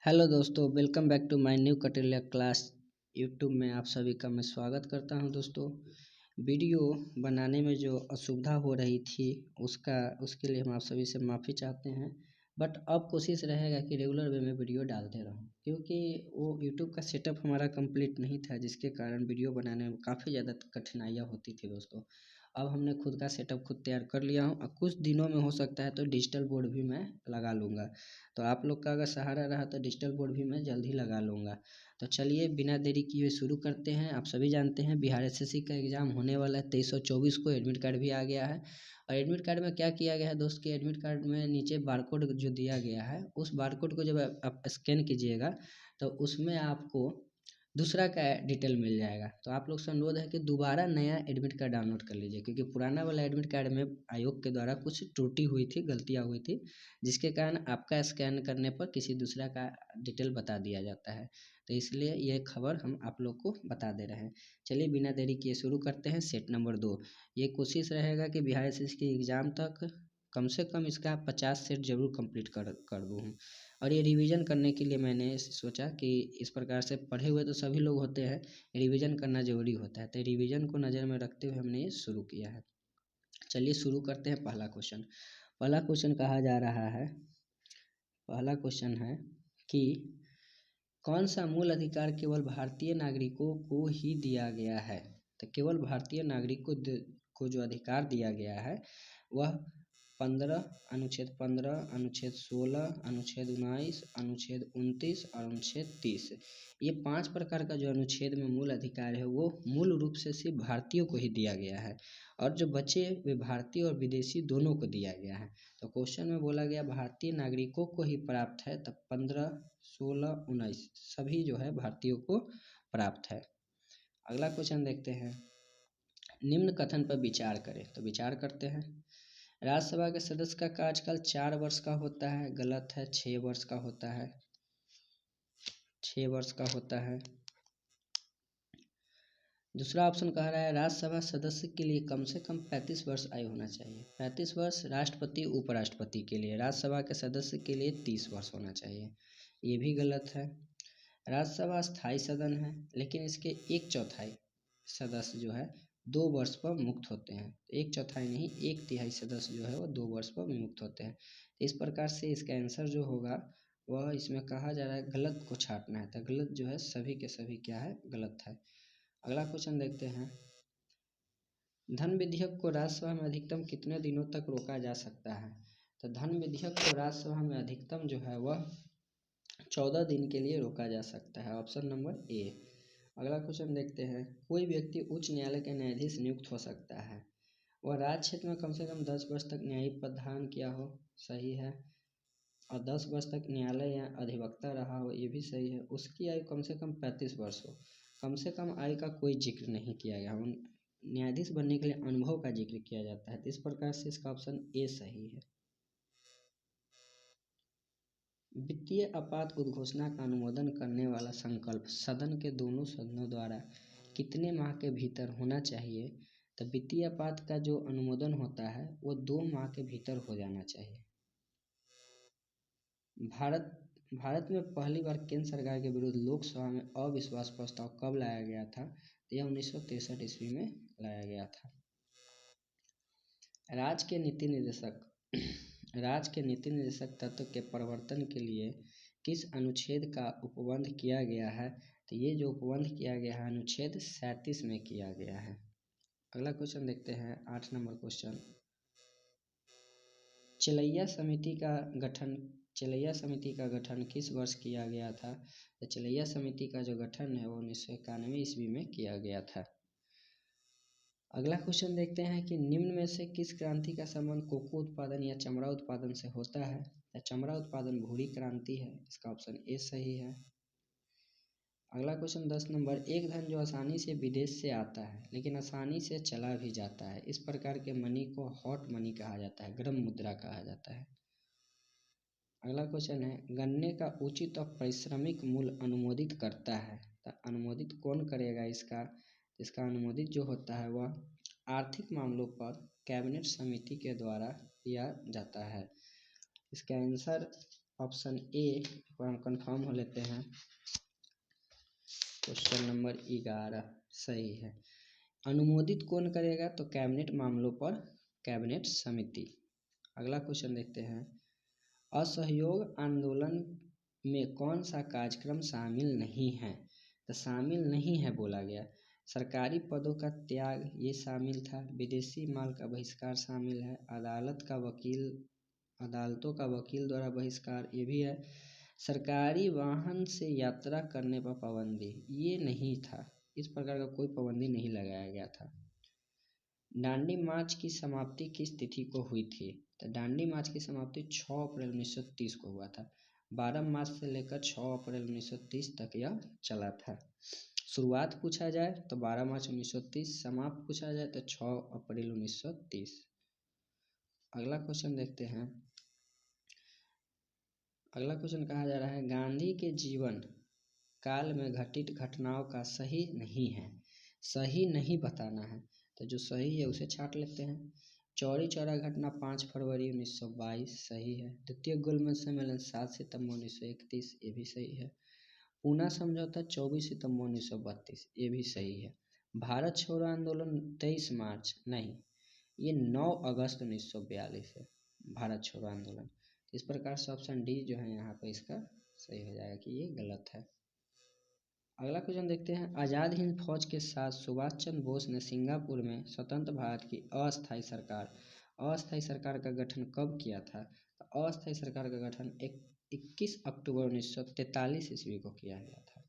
Hello दोस्तों, welcome back to my new Kateria class. YouTube में आप सभी का मैं स्वागत करता हूं। दोस्तों, वीडियो बनाने में जो असुविधा हो रही थी उसके लिए हम आप सभी से माफ़ी चाहते हैं। बट अब कोशिश रहेगा कि रेगुलर वे में वीडियो डालते रहूं, क्योंकि वो यूट्यूब का सेटअप हमारा कंप्लीट नहीं था, जिसके कारण वीडियो बनाने में काफ़ी ज़्यादा कठिनाइयाँ होती थी। दोस्तों, अब हमने खुद का सेटअप खुद तैयार कर लिया हूँ और कुछ दिनों में हो सकता है तो डिजिटल बोर्ड भी मैं लगा लूँगा। तो आप लोग का अगर सहारा रहा तो डिजिटल बोर्ड भी मैं जल्द ही लगा लूँगा। तो चलिए बिना देरी किए शुरू करते हैं। आप सभी जानते हैं बिहार एसएससी का एग्ज़ाम होने वाला है 23/24 को। एडमिट कार्ड भी आ गया है और एडमिट कार्ड में क्या किया गया है दोस्त कि एडमिट कार्ड में नीचे बारकोड जो दिया गया है, उस बारकोड को जब आप स्कैन कीजिएगा तो उसमें आपको दूसरा का डिटेल मिल जाएगा। तो आप लोग से अनुरोध है कि दोबारा नया एडमिट कार्ड डाउनलोड कर लीजिए, क्योंकि पुराना वाला एडमिट कार्ड में आयोग के द्वारा कुछ त्रुटि हुई थी, गलतियाँ हुई थी, जिसके कारण आपका स्कैन करने पर किसी दूसरा का डिटेल बता दिया जाता है। तो इसलिए ये खबर हम आप लोग को बता दे रहे हैं। चलिए बिना देरी किए शुरू करते हैं। सेट नंबर 2, ये कोशिश रहेगा कि बिहार एसएससी के एग्ज़ाम तक कम से कम इसका 50 सेट जरूर कंप्लीट कर दूँ। और ये रिवीजन करने के लिए मैंने सोचा कि इस प्रकार से पढ़े हुए तो सभी लोग होते हैं, रिवीजन करना ज़रूरी होता है। तो रिवीजन को नज़र में रखते हुए हमने ये शुरू किया है। चलिए शुरू करते हैं। पहला क्वेश्चन कहा जा रहा है, पहला क्वेश्चन है कि कौन सा मूल अधिकार केवल भारतीय नागरिकों को ही दिया गया है। तो केवल भारतीय नागरिक को जो अधिकार दिया गया है वह 15, अनुच्छेद 15, अनुच्छेद 16, अनुच्छेद 19, अनुच्छेद 29 और अनुच्छेद 30। ये 5 प्रकार का जो अनुच्छेद में मूल अधिकार है वो मूल रूप से सिर्फ भारतीयों को ही दिया गया है, और जो बचे वे भारतीय और विदेशी दोनों को दिया गया है। तो क्वेश्चन में बोला गया भारतीय नागरिकों को ही प्राप्त है, तब 15, 16, 19 सभी जो है भारतीयों को प्राप्त है। अगला क्वेश्चन देखते हैं। निम्न कथन पर विचार करें। तो विचार करते हैं। राज्यसभा के सदस्य का कार्यकाल 4 वर्ष का होता है। गलत है, 6 वर्ष का होता है। 6 वर्ष का होता है। दूसरा ऑप्शन कह रहा है राज्यसभा सदस्य के लिए कम से कम 35 वर्ष आयु होना चाहिए। 35 वर्ष राष्ट्रपति उपराष्ट्रपति के लिए, राज्यसभा के सदस्य के लिए 30 वर्ष होना चाहिए। ये भी गलत है। राज्यसभा स्थायी सदन है, लेकिन इसके 1/4 सदस्य जो है 2 वर्ष पर मुक्त होते हैं। 1/4 नहीं, 1/3 सदस्य जो है वो 2 वर्ष पर मुक्त होते हैं। इस प्रकार से इसका आंसर जो होगा वह इसमें कहा जा रहा है गलत को छांटना है। तो गलत जो है सभी के सभी क्या है, गलत है। अगला क्वेश्चन देखते हैं। धन विधेयक को राज्यसभा में अधिकतम कितने दिनों तक रोका जा सकता है। तो धन विधेयक को राज्यसभा में अधिकतम जो है वह 14 दिन के लिए रोका जा सकता है। Option number A. अगला क्वेश्चन देखते हैं। कोई व्यक्ति उच्च न्यायालय के न्यायाधीश नियुक्त हो सकता है, वह राज्य क्षेत्र में कम से कम 10 वर्ष तक न्यायिक प्रधान किया हो, सही है, और 10 वर्ष तक न्यायालय या अधिवक्ता रहा हो, ये भी सही है। उसकी आयु कम से कम 35 वर्ष हो। कम से कम आयु का कोई जिक्र नहीं किया गया। न्यायाधीश बनने के लिए अनुभव का जिक्र किया जाता है। तो इस प्रकार से इसका ऑप्शन ए सही है। वित्तीय आपात उद्घोषणा का अनुमोदन करने वाला संकल्प सदन के दोनों सदनों द्वारा कितने माह के भीतर होना चाहिए। तो वित्तीय आपात का जो अनुमोदन होता है वो 2 माह के भीतर हो जाना चाहिए। भारत में पहली बार केंद्र सरकार के विरुद्ध लोकसभा में अविश्वास प्रस्ताव कब लाया गया था। तो यह 1963 ईस्वी में लाया गया था। राज्य के नीति निर्देशक तत्व के प्रवर्तन के लिए किस अनुच्छेद का उपबंध किया गया है। तो ये जो उपबंध किया गया है अनुच्छेद 37 में किया गया है। अगला क्वेश्चन देखते हैं। 8 नंबर क्वेश्चन। चिलैया समिति का गठन किस वर्ष किया गया था। तो चिलैया समिति का जो गठन है वो 1991 ईस्वी में किया गया था। अगला क्वेश्चन देखते हैं कि निम्न में से किस क्रांति का संबंध कोको उत्पादन या चमड़ा उत्पादन से होता है। तो चमड़ा उत्पादन भूरी क्रांति है। इसका ऑप्शन ए सही है। अगला क्वेश्चन 10 नंबर। एक धन जो आसानी से विदेश से आता है लेकिन आसानी से चला भी जाता है, इस प्रकार के मनी को हॉट मनी कहा जाता है, गर्म मुद्रा कहा जाता है। अगला क्वेश्चन है गन्ने का उचित और पारिश्रमिक मूल्य अनुमोदित करता है। तो अनुमोदित कौन करेगा इसका अनुमोदित जो होता है वह आर्थिक मामलों पर कैबिनेट समिति के द्वारा किया जाता है। इसका आंसर ऑप्शन ए पर हम कंफर्म हो लेते हैं। क्वेश्चन नंबर 11 सही है। अनुमोदित कौन करेगा? तो कैबिनेट मामलों पर कैबिनेट समिति। अगला क्वेश्चन देखते हैं। असहयोग आंदोलन में कौन सा कार्यक्रम शामिल नहीं है? तो शामिल नहीं है बोला गया। सरकारी पदों का त्याग ये शामिल था। विदेशी माल का बहिष्कार शामिल है। अदालतों का वकील द्वारा बहिष्कार ये भी है। सरकारी वाहन से यात्रा करने पर पाबंदी ये नहीं था। इस प्रकार का कोई पाबंदी नहीं लगाया गया था। दांडी मार्च की समाप्ति किस तिथि को हुई थी? तो दांडी मार्च की समाप्ति 6 अप्रैल 1930 को हुआ था। 12 मार्च से लेकर 6 अप्रैल 1930 तक यह चला था। शुरुआत पूछा जाए तो 12 मार्च 1930, समाप्त पूछा जाए तो 6 अप्रैल 1930। अगला क्वेश्चन देखते हैं। अगला क्वेश्चन कहा जा रहा है गांधी के जीवन काल में घटित घटनाओं का सही नहीं है। सही नहीं बताना है, तो जो सही है उसे छांट लेते हैं। चौरी चौरा घटना 5 फरवरी 1922 सही है। द्वितीय गोलमेज सम्मेलन 7 सितंबर 1931 ये भी सही है। पूना समझौता 24 सितंबर 1932 ये भी सही है। भारत छोड़ो आंदोलन 23 मार्च नहीं, ये 9 अगस्त 1942 है भारत छोड़ो आंदोलन। इस प्रकार से ऑप्शन डी जो है यहाँ पर इसका सही हो जाएगा कि ये गलत है। अगला क्वेश्चन देखते हैं। आज़ाद हिंद फौज के साथ सुभाष चंद्र बोस ने सिंगापुर में स्वतंत्र भारत की अस्थायी सरकार का गठन कब किया था? तो अस्थायी सरकार का गठन 21 अक्टूबर 1943 ईस्वी को किया गया था।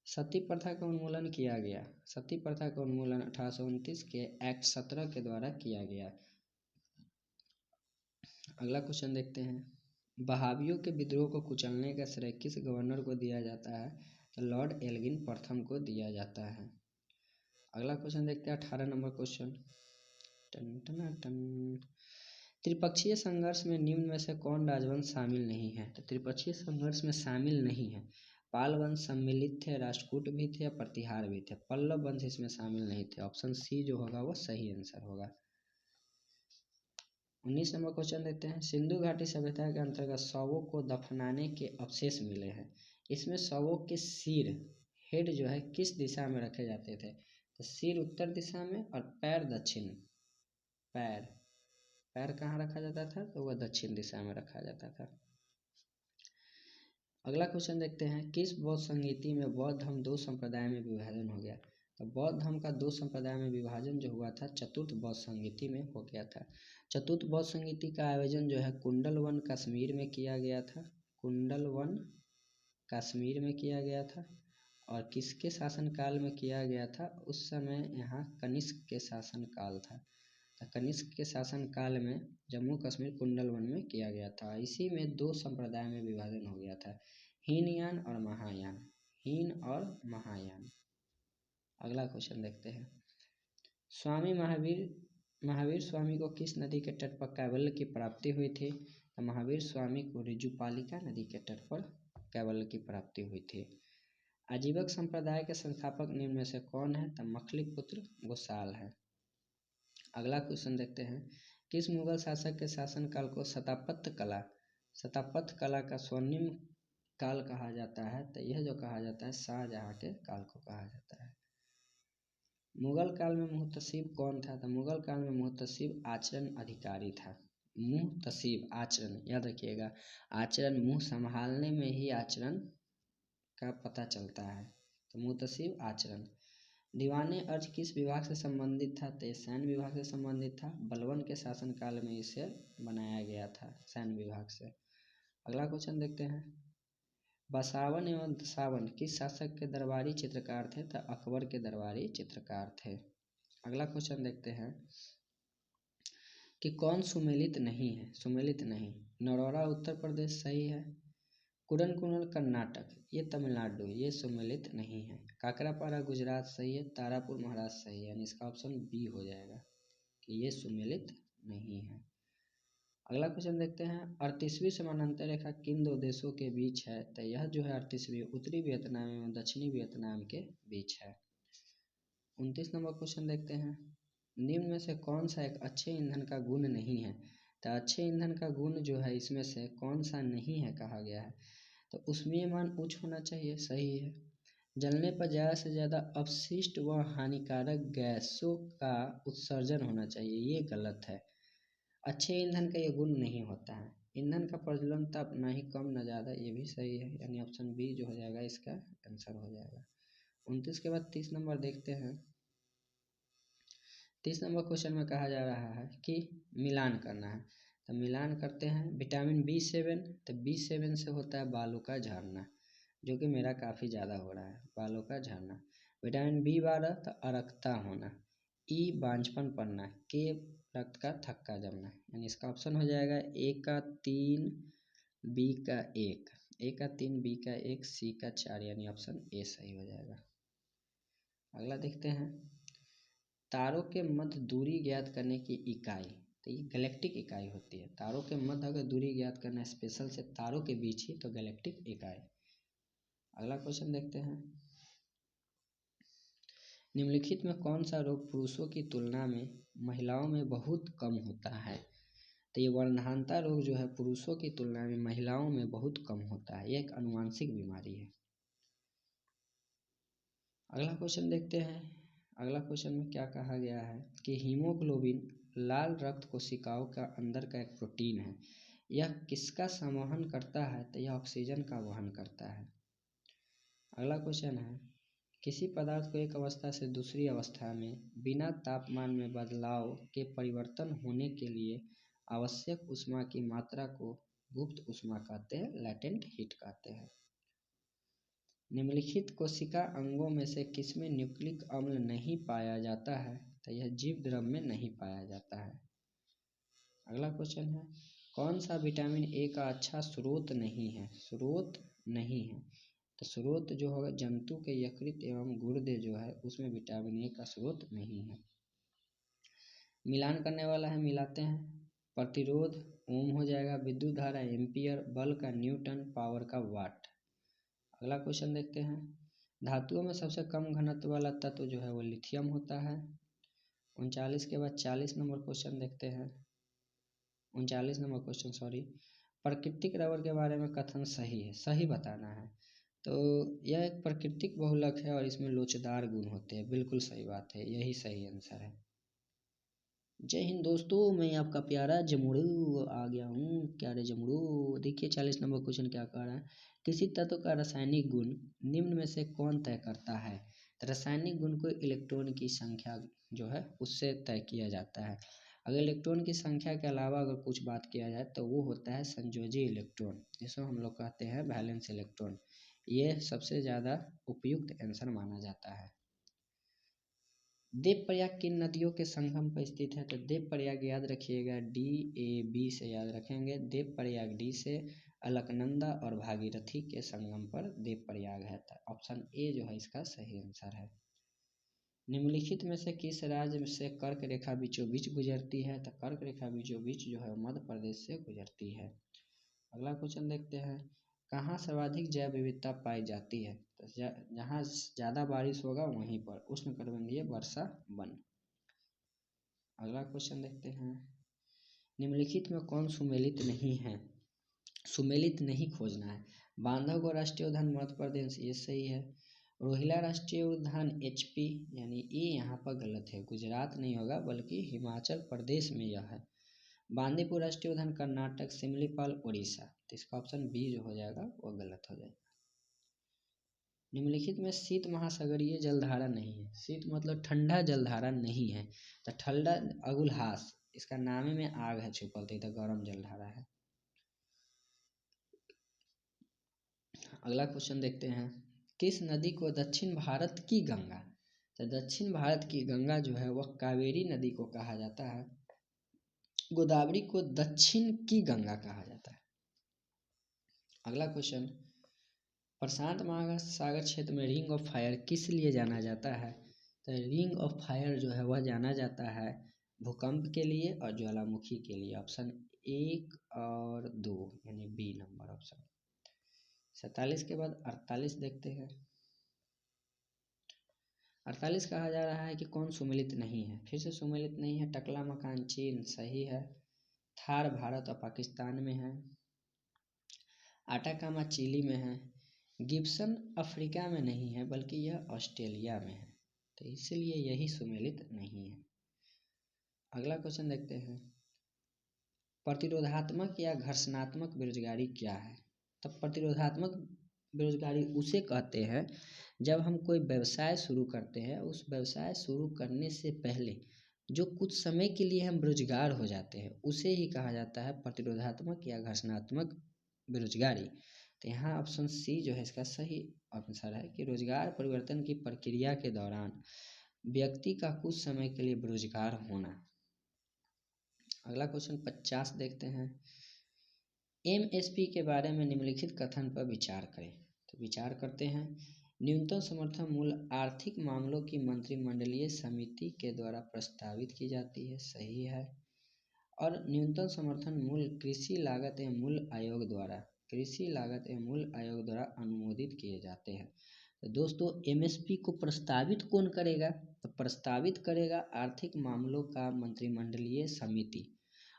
सती प्रथा का उन्मूलन किया गया। सती प्रथा का उन्मूलन 1829 के एक्ट 17 के द्वारा किया गया। अगला क्वेश्चन देखते हैं। बहावियों के विद्रोह को कुचलने का श्रेय किस गवर्नर को दिया जाता है? तो लॉर्ड एल्गिन प्रथम को दिया जाता है। अगला क्वेश्चन देखते हैं 18 नंबर क्वेश्चन। त्रिपक्षीय संघर्ष में निम्न में से कौन राजवंश शामिल नहीं है? तो त्रिपक्षीय संघर्ष में शामिल नहीं है। पाल वंश सम्मिलित थे, राष्ट्रकूट भी थे, प्रतिहार भी थे। पल्लव वंश इसमें शामिल नहीं थे। ऑप्शन सी जो होगा वो सही आंसर होगा। 19 नंबर क्वेश्चन देखते हैं। सिंधु घाटी सभ्यता के अंतर्गत शवों को दफनाने के अवशेष मिले हैं। इसमें शवों के सिर हेड जो है किस दिशा में रखे जाते थे? तो सिर उत्तर दिशा में और पैर दक्षिण। पैर कहाँ रखा जाता था? तो वह दक्षिण दिशा में रखा जाता था। अगला क्वेश्चन देखते हैं। किस बौद्ध संगीति में बौद्ध धर्म 2 संप्रदाय में विभाजन हो गया? तो बौद्ध धर्म का 2 संप्रदाय में विभाजन जो हुआ था चतुर्थ बौद्ध संगीति में हो गया था। चतुर्थ बौद्ध संगीति का आयोजन जो है कुंडल वन कश्मीर में किया गया था। कुंडल वन कश्मीर में किया गया था। और किसके शासनकाल में किया गया था? उस समय यहाँ कनिष्क के शासनकाल था। तो कनिष्क के शासनकाल में जम्मू कश्मीर कुंडल वन में किया गया था। इसी में 2 संप्रदाय में विभाजन हो गया था, हीनयान और महायान। हीन और महायान। अगला क्वेश्चन देखते हैं। स्वामी महावीर स्वामी को किस नदी के तट पर कैवल्य की प्राप्ति हुई थी? तो महावीर स्वामी को ऋजुपालिका नदी के तट पर कैवल्य की प्राप्ति हुई थी। आजीवक संप्रदाय के संस्थापक निम्न में से कौन है? तो मखलिपुत्र गोसाल है। अगला क्वेश्चन देखते हैं। किस मुगल शासक के शासनकाल को शतापथ कला का स्वर्णिम काल कहा जाता है? तो यह जो कहा जाता है शाहजहां के काल को कहा जाता है। मुगल काल में मुहतसिब कौन था? तो मुगल काल में मुहतसिब आचरण अधिकारी था। मुहतसिब आचरण याद रखिएगा, आचरण मुंह संभालने में ही आचरण का पता चलता है। तो मुहतसिब आचरण। दीवाने अर्ज किस विभाग से संबंधित था? तो सैन्य विभाग से संबंधित था। बलबन के शासनकाल में इसे बनाया गया था सैन्य विभाग से। अगला क्वेश्चन देखते हैं। बसावन एवं दसावन किस शासक के दरबारी चित्रकार थे? तो अकबर के दरबारी चित्रकार थे। अगला क्वेश्चन देखते हैं कि कौन सुमेलित नहीं है? सुमेलित नहीं। नरौरा उत्तर प्रदेश सही है। कुडनकुनल कर्नाटक ये तमिलनाडु ये सुमेलित नहीं है। काकरापारा गुजरात सही है। तारापुर महाराष्ट्र सही है। यानी इसका ऑप्शन बी हो जाएगा कि ये सुमेलित नहीं है। अगला क्वेश्चन देखते हैं। 38वीं समानांतर रेखा किन 2 देशों के बीच है? तो यह जो है 38वीं उत्तरी वियतनाम एवं दक्षिणी वियतनाम के बीच है। 29 नंबर क्वेश्चन देखते हैं। निम्न में से कौन सा एक अच्छे ईंधन का गुण नहीं है? तो अच्छे ईंधन का गुण जो है इसमें से कौन सा नहीं है कहा गया है, तो उसमें मान उच्च होना चाहिए, सही है। जलने पर ज़्यादा से ज़्यादा अपशिष्ट व हानिकारक गैसों का उत्सर्जन होना चाहिए, ये गलत है। अच्छे ईंधन का ये गुण नहीं होता है। ईंधन का प्रज्वलन ताप ना ही कम ना ज़्यादा, ये भी सही है, यानी ऑप्शन बी जो हो जाएगा इसका आंसर हो जाएगा। 29 के बाद 30 नंबर देखते हैं। 30 नंबर क्वेश्चन में कहा जा रहा है कि मिलान करना है, तो मिलान करते हैं। विटामिन B7, तो B7 से होता है बालों का झड़ना, जो कि मेरा काफ़ी ज़्यादा हो रहा है, बालों का झड़ना। विटामिन B12, तो अरक्ता होना। ई बांझपन पड़ना। के रक्त का थक्का जमना, यानी इसका ऑप्शन हो जाएगा ए का 3, बी का 1, ए का 3, बी का 1, सी का 4, यानी ऑप्शन ए सही हो जाएगा। अगला देखते हैं। तारों के मध्य दूरी ज्ञात करने की इकाई, तो ये गैलेक्टिक इकाई होती है। तारों के मध्य अगर दूरी ज्ञात करना है स्पेशल से तारों के बीच ही, तो गैलेक्टिक इकाई। अगला क्वेश्चन देखते हैं। निम्नलिखित में कौन सा रोग पुरुषों की तुलना में महिलाओं में बहुत कम होता है, तो ये वर्णांता रोग जो है पुरुषों की तुलना में महिलाओं में बहुत कम होता है, ये एक आनुवांशिक बीमारी है। अगला क्वेश्चन देखते हैं। अगला क्वेश्चन में क्या कहा गया है कि हीमोग्लोबिन लाल रक्त कोशिकाओं का अंदर का एक प्रोटीन है, यह किसका संवहन करता है, तो यह ऑक्सीजन का वहन करता है। अगला क्वेश्चन है, किसी पदार्थ को एक अवस्था से दूसरी अवस्था में बिना तापमान में बदलाव के परिवर्तन होने के लिए आवश्यक ऊष्मा की मात्रा को गुप्त ऊष्मा कहते हैं, लैटेंट हीट कहते हैं। निम्नलिखित कोशिका अंगों में से किसमें न्यूक्लिक अम्ल नहीं पाया जाता है, तो यह जीव द्रव में नहीं पाया जाता है। अगला क्वेश्चन है, कौन सा विटामिन ए का अच्छा स्रोत नहीं है, स्रोत नहीं है, तो स्रोत जो होगा जंतु के यकृत एवं गुर्दे जो है उसमें विटामिन ए का स्रोत नहीं है। मिलान करने वाला है, मिलाते हैं। प्रतिरोध ओम हो जाएगा, विद्युत धारा एम्पियर, बल का न्यूटन, पावर का वाट। अगला क्वेश्चन देखते हैं। धातुओं में सबसे कम घनत्व वाला तत्व जो है वो लिथियम होता है। 39 के बाद 40 नंबर क्वेश्चन देखते हैं। 39 नंबर क्वेश्चन सॉरी, प्राकृतिक रबर के बारे में कथन सही है, सही बताना है। तो यह एक प्राकृतिक बहुलक है और इसमें लोचदार गुण होते हैं, बिल्कुल सही बात है, यही सही आंसर है। जय हिंद दोस्तों, मैं आपका प्यारा जमुड़ू आ गया हूँ, प्यारे जमुड़ू। देखिए 40 नंबर क्वेश्चन क्या कह रहा है, किसी तत्व का रासायनिक गुण निम्न में से कौन तय करता है, तो रासायनिक गुण को इलेक्ट्रॉन की संख्या जो है उससे तय किया जाता है। अगर इलेक्ट्रॉन की संख्या के अलावा अगर कुछ बात किया जाए तो वो होता है संयोजी इलेक्ट्रॉन, जिसको हम लोग कहते हैं वैलेंस इलेक्ट्रॉन। ये सबसे ज़्यादा उपयुक्त आंसर माना जाता है। देवप्रयाग किन नदियों के संगम पर स्थित है, तो देवप्रयाग याद रखिएगा DAB से याद रखेंगे। देवप्रयाग डी से अलकनंदा और भागीरथी के संगम पर देवप्रयाग है, तो ऑप्शन ए जो है इसका सही आंसर है। निम्नलिखित में से किस राज्य से कर्क रेखा बीचों बीच गुजरती है, तो कर्क रेखा बीचों बीच जो है मध्य प्रदेश से गुजरती है। अगला क्वेश्चन देखते हैं, कहाँ सर्वाधिक जैव विविधता पाई जाती है, तो जहाँ ज़्यादा बारिश होगा वहीं पर उष्णकटिबंधीय वर्षा वन। अगला क्वेश्चन देखते हैं, निम्नलिखित में कौन सुमेलित नहीं है, सुमेलित नहीं खोजना है। बांधवगढ़ राष्ट्रीय उद्यान मध्य प्रदेश, ये सही है। रोहिला राष्ट्रीय उद्यान HP, यानी ये यहाँ पर गलत है, गुजरात नहीं होगा बल्कि हिमाचल प्रदेश में यह है। बांदीपुर राष्ट्रीय उद्यान कर्नाटक, सिमलीपाल उड़ीसा, तो इसका ऑप्शन बी जो हो जाएगा वो गलत हो जाएगा। निम्नलिखित में शीत महासागरीय जलधारा नहीं है, शीत मतलब ठंडा जलधारा नहीं है, तो ठंडा अगुलहास, इसका नाम में आग है छुपल, तो गर्म जलधारा है। अगला क्वेश्चन देखते हैं, किस नदी को दक्षिण भारत की गंगा, तो दक्षिण भारत की गंगा जो है वह कावेरी नदी को कहा जाता है, गोदावरी को दक्षिण की गंगा कहा जाता है। अगला क्वेश्चन, प्रशांत महासागर क्षेत्र में रिंग ऑफ फायर किस लिए जाना जाता है, तो रिंग ऑफ फायर जो है वह जाना जाता है भूकंप के लिए और ज्वालामुखी के लिए। ऑप्शन 1 और 2 यानी बी नंबर ऑप्शन। 47 के बाद 48 देखते हैं। 48 कहा जा रहा है कि कौन सुमेलित नहीं है, फिर से सुमेलित नहीं है, टकला मकान चीन, सही है। थार भारत और पाकिस्तान में है, आटाकामा चिली में है, गिब्सन अफ्रीका में नहीं है बल्कि यह ऑस्ट्रेलिया में है, तो इसलिए यही सुमेलित नहीं है। अगला क्वेश्चन देखते हैं, प्रतिरोधात्मक या घर्षणात्मक बेरोजगारी क्या है? तो प्रतिरोधात्मक बेरोजगारी उसे कहते हैं जब हम कोई व्यवसाय शुरू करते हैं, उस व्यवसाय शुरू करने से पहले जो कुछ समय के लिए हम बेरोजगार हो जाते हैं उसे ही कहा जाता है प्रतिरोधात्मक या घर्षणात्मक बेरोजगारी। तो यहाँ ऑप्शन सी जो है इसका सही आंसर है कि रोजगार परिवर्तन की प्रक्रिया के दौरान व्यक्ति का कुछ समय के लिए बेरोजगार होना। अगला क्वेश्चन 50 देखते हैं, एमएसपी के बारे में निम्नलिखित कथन पर विचार करें। तो विचार करते हैं, न्यूनतम समर्थन मूल्य आर्थिक मामलों की मंत्रिमंडलीय समिति के द्वारा प्रस्तावित की जाती है, सही है। और न्यूनतम समर्थन मूल्य कृषि लागत एवं मूल्य आयोग द्वारा अनुमोदित किए जाते हैं। तो दोस्तों एमएसपी को प्रस्तावित कौन करेगा? तो प्रस्तावित करेगा आर्थिक मामलों का मंत्रिमंडलीय समिति,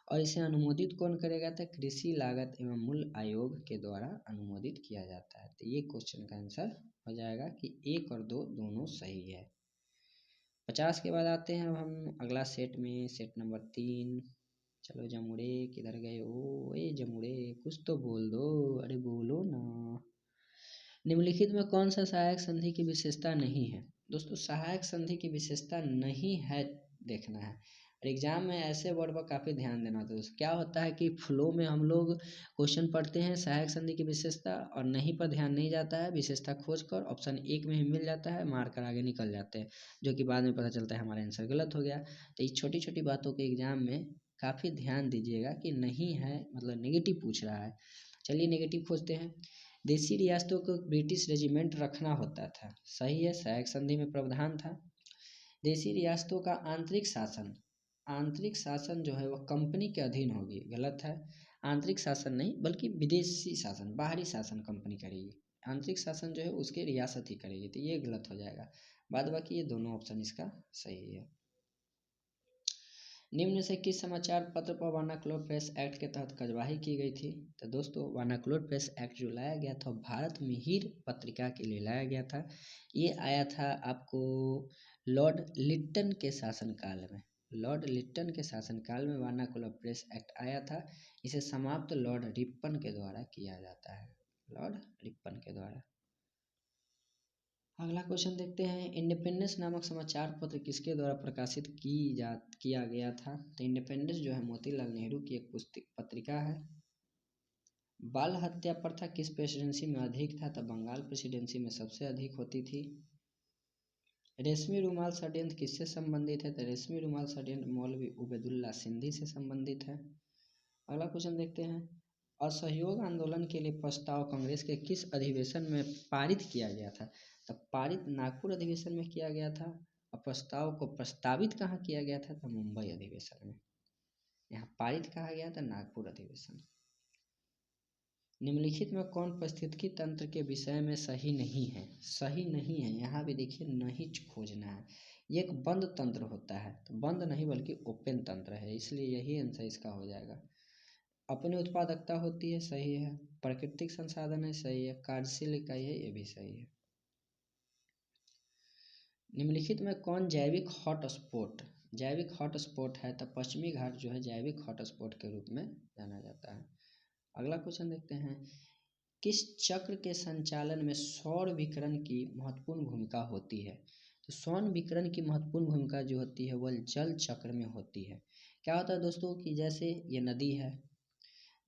और इसे अनुमोदित कौन करेगा? तो कृषि लागत एवं मूल्य आयोग के द्वारा अनुमोदित किया जाता है। तो ये क्वेश्चन का आंसर हो जाएगा कि 1 और 2 दोनों सही है। 50 के बाद आते हैं अब हम अगला सेट में, सेट नंबर 3। चलो जमुड़े किधर गए हो? ए जमुड़े कुछ तो बोल दो, अरे बोलो ना। निम्नलिखित में कौन सा सहायक संधि की विशेषता नहीं है? दोस्तों सहायक संधि की विशेषता नहीं है देखना है, और एग्जाम में ऐसे वर्ड पर काफ़ी ध्यान देना होता है। दोस्तों क्या होता है कि फ्लो में हम लोग क्वेश्चन पढ़ते हैं सहायक संधि की विशेषता और नहीं पर ध्यान नहीं जाता है, विशेषता खोज कर ऑप्शन 1 में ही मिल जाता है, मार कर आगे निकल जाते हैं, जो कि बाद में पता चलता है हमारा आंसर गलत हो गया। तो इस छोटी छोटी बातों के एग्जाम में काफ़ी ध्यान दीजिएगा कि नहीं है मतलब नेगेटिव पूछ रहा है। चलिए नेगेटिव खोजते हैं। देशी रियासतों को ब्रिटिश रेजिमेंट रखना होता था, सही है, सहायक संधि में प्रावधान था। देशी रियासतों का आंतरिक शासन जो है वह कंपनी के अधीन होगी, गलत है। आंतरिक शासन नहीं बल्कि विदेशी शासन, बाहरी शासन कंपनी करेगी, आंतरिक शासन जो है उसके रियासत ही करेगी, तो ये गलत हो जाएगा। बाद बाकी ये दोनों ऑप्शन इसका सही है। निम्न से किस समाचार पत्र पर वर्नाकुलर प्रेस एक्ट के तहत कार्यवाही की गई थी? तो दोस्तों वर्नाकुलर प्रेस एक्ट जो लाया गया था भारत मिहिर पत्रिका के लिए लाया गया था। ये आया था आपको लॉर्ड लिट्टन के शासनकाल में। लॉर्ड लिट्टन के शासनकाल में वर्नाकुलर प्रेस एक्ट आया था। इसे समाप्त लॉर्ड रिपन के द्वारा किया जाता है, लॉर्ड रिपन के द्वारा। अगला क्वेश्चन देखते हैं, इंडिपेंडेंस नामक समाचार पत्र किसके द्वारा प्रकाशित किया गया था? तो इंडिपेंडेंस जो है मोतीलाल नेहरू की एक पत्रिका है। बाल हत्या प्रथा किस प्रेसिडेंसी में अधिक था? तो बंगाल प्रेसिडेंसी में सबसे अधिक होती थी। रेशमी रुमाल षड्यंत्र किससे संबंधित है? तो रेशमी रुमाल षड्यंत्र मौलवी उबैदुल्ला सिंधी से संबंधित है। अगला क्वेश्चन देखते हैं, असहयोग आंदोलन के लिए प्रस्ताव कांग्रेस के किस अधिवेशन में पारित किया गया था? तो पारित नागपुर अधिवेशन में किया गया था, और प्रस्ताव को प्रस्तावित कहाँ किया गया था? तो मुंबई अधिवेशन में। यहाँ पारित कहा गया था नागपुर अधिवेशन। निम्नलिखित में कौन पारिस्थितिकी तंत्र के विषय में सही नहीं है? सही नहीं है, यहाँ भी देखिए नहीं खोजना है। ये एक बंद तंत्र होता है, तो बंद नहीं बल्कि ओपन तंत्र है, इसलिए यही आंसर इसका हो जाएगा। अपनी उत्पादकता होती है, सही है। प्राकृतिक संसाधन है, सही है। कार्यशील इकाई है, ये भी सही है। निम्नलिखित में कौन जैविक हॉटस्पॉट है? तो पश्चिमी घाट जो है जैविक हॉटस्पॉट के रूप में जाना जाता है। अगला क्वेश्चन देखते हैं, किस चक्र के संचालन में सौर विकिरण की महत्वपूर्ण भूमिका होती है? तो सौर विकिरण की महत्वपूर्ण भूमिका जो होती है वह जल चक्र में होती है। क्या होता है दोस्तों कि जैसे ये नदी है,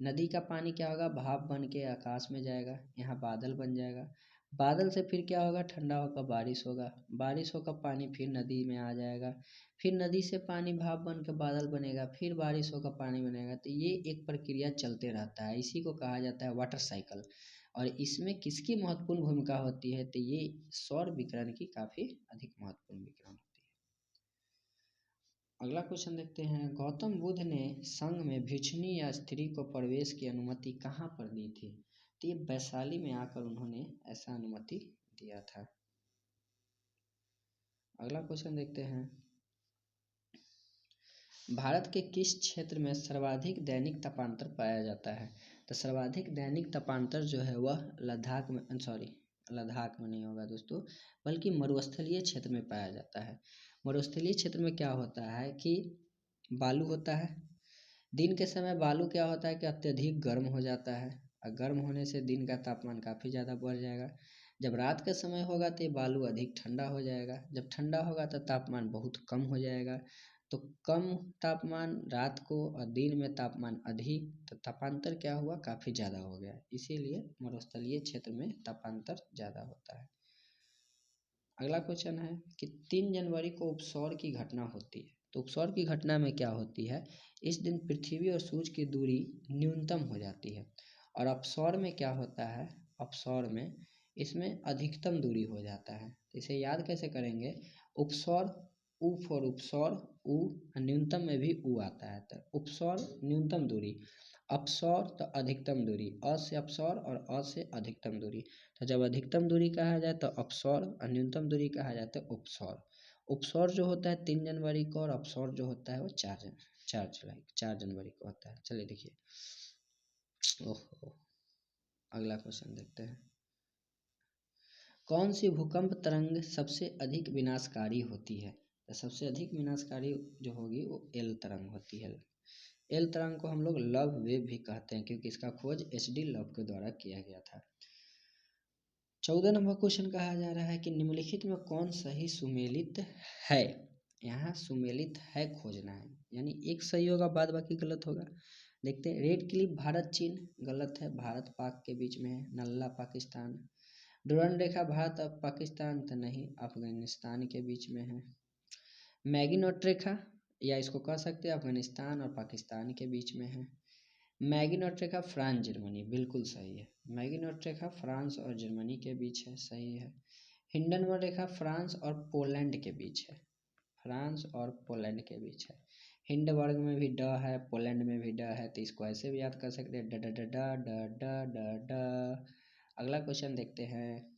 नदी का पानी क्या होगा, भाप बन के आकाश में जाएगा, यहाँ बादल बन जाएगा, बादल से फिर क्या होगा, ठंडा होकर बारिश होगा, बारिश होकर पानी फिर नदी में आ जाएगा, फिर नदी से पानी भाप बन के बादल बनेगा, फिर बारिश होकर पानी बनेगा। तो ये एक प्रक्रिया चलते रहता है, इसी को कहा जाता है वाटर साइकिल। और इसमें किसकी महत्वपूर्ण भूमिका होती है? तो ये सौर विकिरण की काफ़ी अधिक महत्वपूर्ण विकिरण होती है। अगला क्वेश्चन देखते हैं, गौतम बुद्ध ने संघ में भिक्षुणी या स्त्री को प्रवेश की अनुमति कहाँ पर दी थी? तो ये वैशाली में आकर उन्होंने ऐसा अनुमति दिया था। अगला क्वेश्चन देखते हैं, भारत के किस क्षेत्र में सर्वाधिक दैनिक तापांतर पाया जाता है? तो सर्वाधिक दैनिक तापांतर जो है वह लद्दाख में, सॉरी लद्दाख में नहीं होगा दोस्तों, बल्कि मरुस्थलीय क्षेत्र में पाया जाता है। मरुस्थलीय क्षेत्र में क्या होता है कि बालू होता है। दिन के समय बालू क्या होता है कि अत्यधिक गर्म हो जाता है, और गर्म होने से दिन का तापमान काफ़ी ज़्यादा बढ़ जाएगा। जब रात का समय होगा तो ये बालू अधिक ठंडा हो जाएगा, जब ठंडा होगा तो तापमान बहुत कम हो जाएगा। तो कम तापमान रात को और दिन में तापमान अधिक, तो तापांतर क्या हुआ, काफ़ी ज़्यादा हो गया। इसीलिए मरुस्थलीय क्षेत्र में तापांतर ज़्यादा होता है। अगला क्वेश्चन है कि 3 जनवरी को उपसौर की घटना होती है। तो उपसौर की घटना में क्या होती है, इस दिन पृथ्वी और सूर्य की दूरी न्यूनतम हो जाती है। और अपसौर में क्या होता है, अपसौर में इसमें अधिकतम दूरी हो जाता है। तो इसे याद कैसे करेंगे, उपसौर, उ फॉर उपसौर, उ, न्यूनतम में भी उ आता है। तो उपसौर न्यूनतम दूरी, अपसौर तो अधिकतम दूरी, अ से अपसौर और अ से अधिकतम दूरी। तो जब अधिकतम दूरी कहा जाए तो अपसौर और न्यूनतम दूरी कहा जाए तो उपसौर। उपसौर जो होता है 3 जनवरी को, और अपसौर जो होता है वो 4 जनवरी को होता है। चलिए देखिए, ओहो, अगला क्वेश्चन देखते हैं। कौन सी भूकंप तरंग सबसे अधिक विनाशकारी होती है? तो सबसे अधिक विनाशकारी जो होगी वो एल तरंग होती है। एल तरंग को हम लोग लव वेव भी कहते हैं, क्योंकि इसका खोज HD लव के द्वारा किया गया था। 14 नंबर क्वेश्चन कहा जा रहा है कि निम्नलिखित में कौन सही सुमेलित है? यहाँ सुमेलित है खोजना है, यानी एक सही होगा, बाद बाकी गलत होगा। देखते हैं। रेड क्लिफ भारत चीन, गलत है, भारत पाक के बीच में है। नल्ला पाकिस्तान। डुरंड रेखा भारत और पाकिस्तान, तो नहीं, अफगानिस्तान के बीच में है। मैगिनोट रेखा, या इसको कह सकते हैं अफगानिस्तान और पाकिस्तान के बीच में है। मैगिनोट रेखा फ्रांस जर्मनी, बिल्कुल सही है। मैगिनोट रेखा फ्रांस और जर्मनी के बीच है, सही है। हिंडनबर्ग रेखा फ्रांस और पोलैंड के बीच है, फ्रांस और पोलैंड के बीच है। हिंडनबर्ग में भी ड है, पोलैंड में भी ड है, तो इसको ऐसे भी याद कर सकते हैं, ड ड ड ड ड ड ड ड। अगला क्वेश्चन देखते हैं।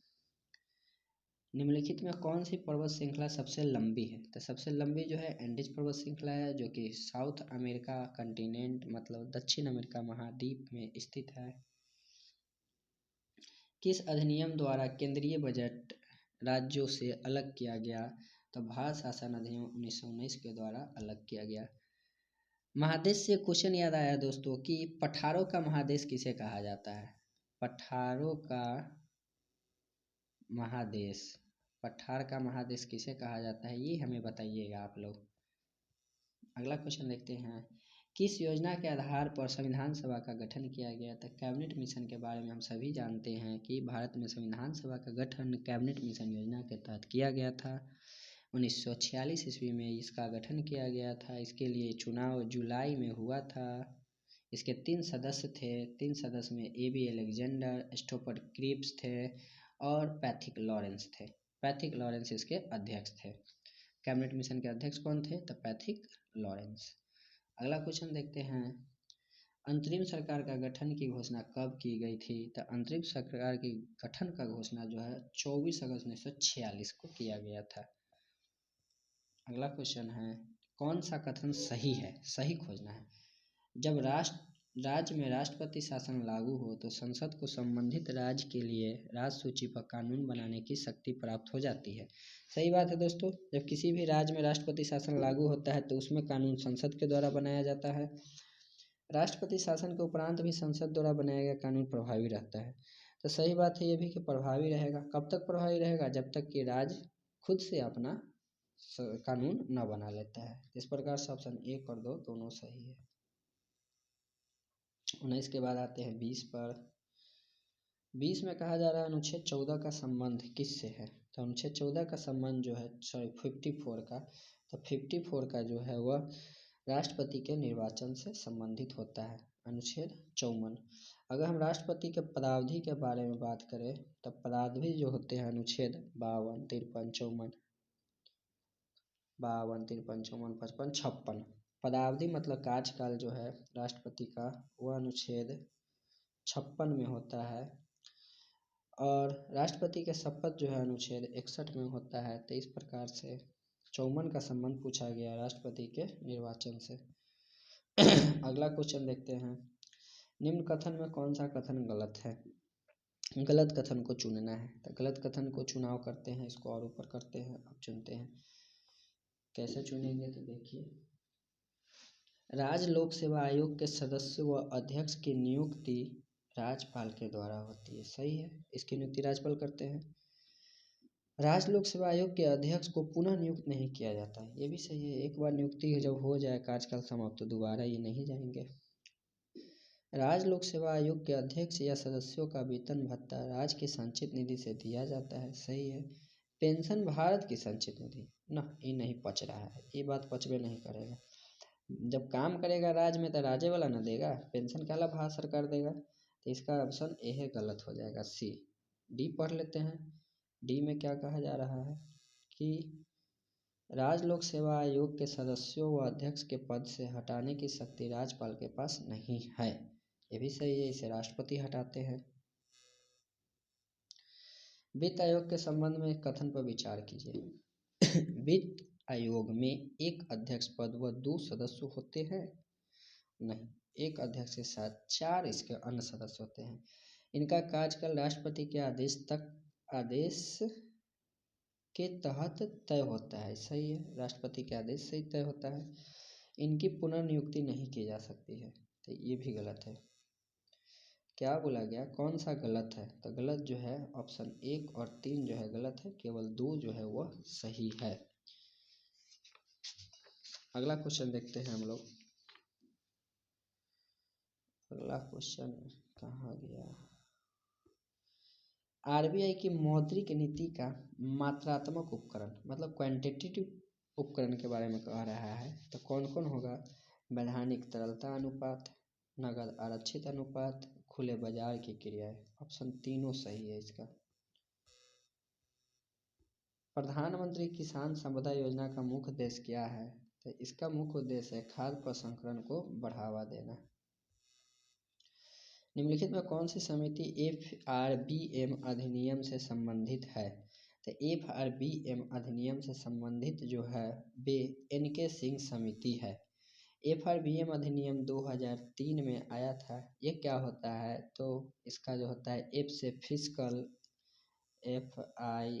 निम्नलिखित में कौन सी पर्वत श्रृंखला सबसे लंबी है? तो सबसे लंबी जो है एंडीज पर्वत श्रृंखला है, जो कि साउथ अमेरिका कंटिनेंट, मतलब दक्षिण अमेरिका महाद्वीप में स्थित है। किस अधिनियम द्वारा केंद्रीय बजट राज्यों से अलग किया गया? तो भारत शासन अधिनियम 1919 के द्वारा अलग किया गया। महादेश से क्वेश्चन याद आया दोस्तों कि पठारों का महादेश किसे कहा जाता है? पठारों का महादेश, पठार का महादेश किसे कहा जाता है, ये हमें बताइएगा आप लोग। अगला क्वेश्चन देखते हैं। किस योजना के आधार पर संविधान सभा का गठन किया गया था? कैबिनेट मिशन के बारे में हम सभी जानते हैं कि भारत में संविधान सभा का गठन कैबिनेट मिशन योजना के तहत किया गया था। 1946 ईस्वी में इसका गठन किया गया था। इसके लिए चुनाव जुलाई में हुआ था। इसके 3 सदस्य थे। 3 सदस्य में AB अलेक्जेंडर, स्टोफर्ड क्रिप्स थे और पैथिक लॉरेंस थे। पैथिक लॉरेंस इसके अध्यक्ष थे। कैबिनेट मिशन के अध्यक्ष कौन थे? तो पैथिक लॉरेंस। अगला क्वेश्चन देखते हैं। अंतरिम सरकार का गठन की घोषणा कब की गई थी? तो अंतरिम सरकार की गठन का घोषणा जो है 24 अगस्त 1946 को किया गया था। अगला क्वेश्चन है। कौन सा कथन सही है? सही खोजना है। जब राज्य में राष्ट्रपति शासन लागू हो तो संसद को संबंधित राज्य के लिए राज्य सूची पर कानून बनाने की शक्ति प्राप्त हो जाती है। सही बात है दोस्तों। जब किसी भी राज्य में राष्ट्रपति शासन लागू होता है तो उसमें कानून संसद के द्वारा बनाया जाता है। राष्ट्रपति शासन के उपरांत भी संसद द्वारा बनाया गया कानून प्रभावी रहता है। तो सही बात है ये भी कि प्रभावी रहेगा। कब तक प्रभावी रहेगा? जब तक कि राज्य खुद से अपना कानून न बना लेता है। इस प्रकार से ऑप्शन 1 और 2 दोनों सही है। 19 के बाद आते हैं 20 पर। 20 में कहा जा रहा है अनुच्छेद 14 का संबंध किससे है? तो अनुच्छेद 14 का संबंध जो है, सॉरी 54 का, तो 54 का जो है वह राष्ट्रपति के निर्वाचन से संबंधित होता है। अनुच्छेद 54। अगर हम राष्ट्रपति के पदावधि के बारे में बात करें तो पदावधि जो होते हैं अनुच्छेद 52, 53, 54, 52, 53, 54, 55, 56। पदावधि मतलब कार्यकाल जो है राष्ट्रपति का, वह अनुच्छेद 56 में होता है। और राष्ट्रपति के शपथ जो है अनुच्छेद 61 में होता है। तो इस प्रकार से 54 का संबंध पूछा गया राष्ट्रपति के निर्वाचन से। अगला क्वेश्चन देखते हैं, निम्न कथन में कौन सा कथन गलत है? गलत कथन को चुनना है। तो गलत कथन को चुनाव करते हैं, इसको और ऊपर करते हैं, अब चुनते हैं। कैसे चुनेंगे तो देखिए, राज्य लोक सेवा आयोग के सदस्य व अध्यक्ष की नियुक्ति राज्यपाल के द्वारा होती है। सही है, इसकी नियुक्ति राज्यपाल करते हैं। राज्य लोक सेवा आयोग के अध्यक्ष को पुनः नियुक्त नहीं किया जाता है, ये भी सही है। एक बार नियुक्ति जब हो जाए कार्यकाल समाप्त तो दोबारा ये नहीं जाएंगे। राज्य लोक सेवा आयोग के अध्यक्ष या सदस्यों का वेतन भत्ता राज्य की संचित निधि से दिया जाता है। सही है। पेंशन भारत की संचित निधि ना, ये नहीं पच रहा है, ये बात पचबे नहीं करेगा। जब काम करेगा राज्य में तो राज्य वाला ना देगा, पेंशन का लाभ भारत सरकार देगा। तो इसका ऑप्शन ए है, गलत हो जाएगा सी। डी पढ़ लेते हैं। डी में क्या कहा जा रहा है कि राज्य लोक सेवा आयोग के सदस्यों व अध्यक्ष के पद से हटाने की शक्ति राज्यपाल के पास नहीं है। ये भी सही है, इसे राष्ट्रपति हटाते हैं। वित्त आयोग के संबंध में कथन पर विचार कीजिए। वित्त आयोग में एक अध्यक्ष पद व 2 सदस्य होते हैं? नहीं, एक अध्यक्ष के साथ 4 इसके अन्य सदस्य होते हैं। इनका कार्यकाल राष्ट्रपति के आदेश के तहत तय होता है। सही है, राष्ट्रपति के आदेश से ही तय होता है। इनकी पुनर्नियुक्ति नहीं की जा सकती है, तो ये भी गलत है। क्या बोला गया, कौन सा गलत है? तो गलत जो है ऑप्शन 1 और 3 जो है गलत है, केवल 2 जो है वह सही है। अगला क्वेश्चन देखते हैं हम लोग। अगला क्वेश्चन कहाँ गया? आरबीआई की मौद्रिक नीति का मात्रात्मक उपकरण मतलब क्वांटिटेटिव उपकरण के बारे में कह रहा है, तो कौन कौन होगा? वैधानिक तरलता अनुपात, नगद आरक्षित अनुपात, खुले बाजार की क्रियाएं। ऑप्शन तीनों सही है इसका। प्रधानमंत्री किसान संपदा योजना का मुख्य उद्देश्य क्या है? तो इसका मुख्य उद्देश्य है खाद्य प्रसंस्करण को बढ़ावा देना। निम्नलिखित में कौन सी समिति FRBM अधिनियम से संबंधित है? तो FRBM अधिनियम से संबंधित जो है वे NK सिंह समिति है। FRBM अधिनियम 2003 में आया था। ये क्या होता है? तो इसका जो होता है F से fiscal, FISCAL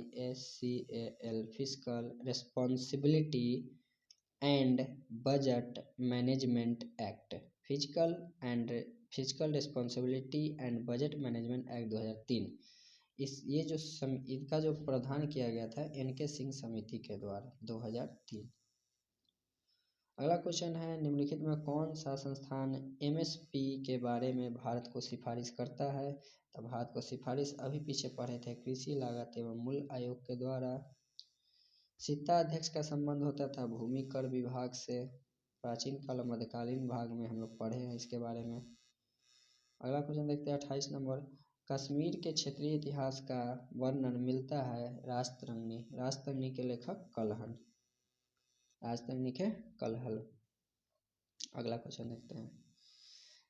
fiscal responsibility and budget management act, physical responsibility and budget management act 2003। इनका जो प्रावधान किया गया था NK सिंह समिति के द्वारा 2003। अगला क्वेश्चन है, निम्नलिखित में कौन सा संस्थान MSP के बारे में भारत को सिफारिश करता है? तो भारत को सिफारिश अभी पीछे पढ़े थे, कृषि लागत एवं मूल्य आयोग के द्वारा। सीता अध्यक्ष का संबंध होता था भूमि कर विभाग से। प्राचीन काल और मध्यकालीन भाग में हम लोग पढ़े हैं इसके बारे में। अगला क्वेश्चन देखते हैं 28 नंबर। कश्मीर के क्षेत्रीय इतिहास का वर्णन मिलता है राजतरंगी। राजतरंगी के लेखक कलहल। राजतरंगी के कलहल। अगला क्वेश्चन देखते हैं,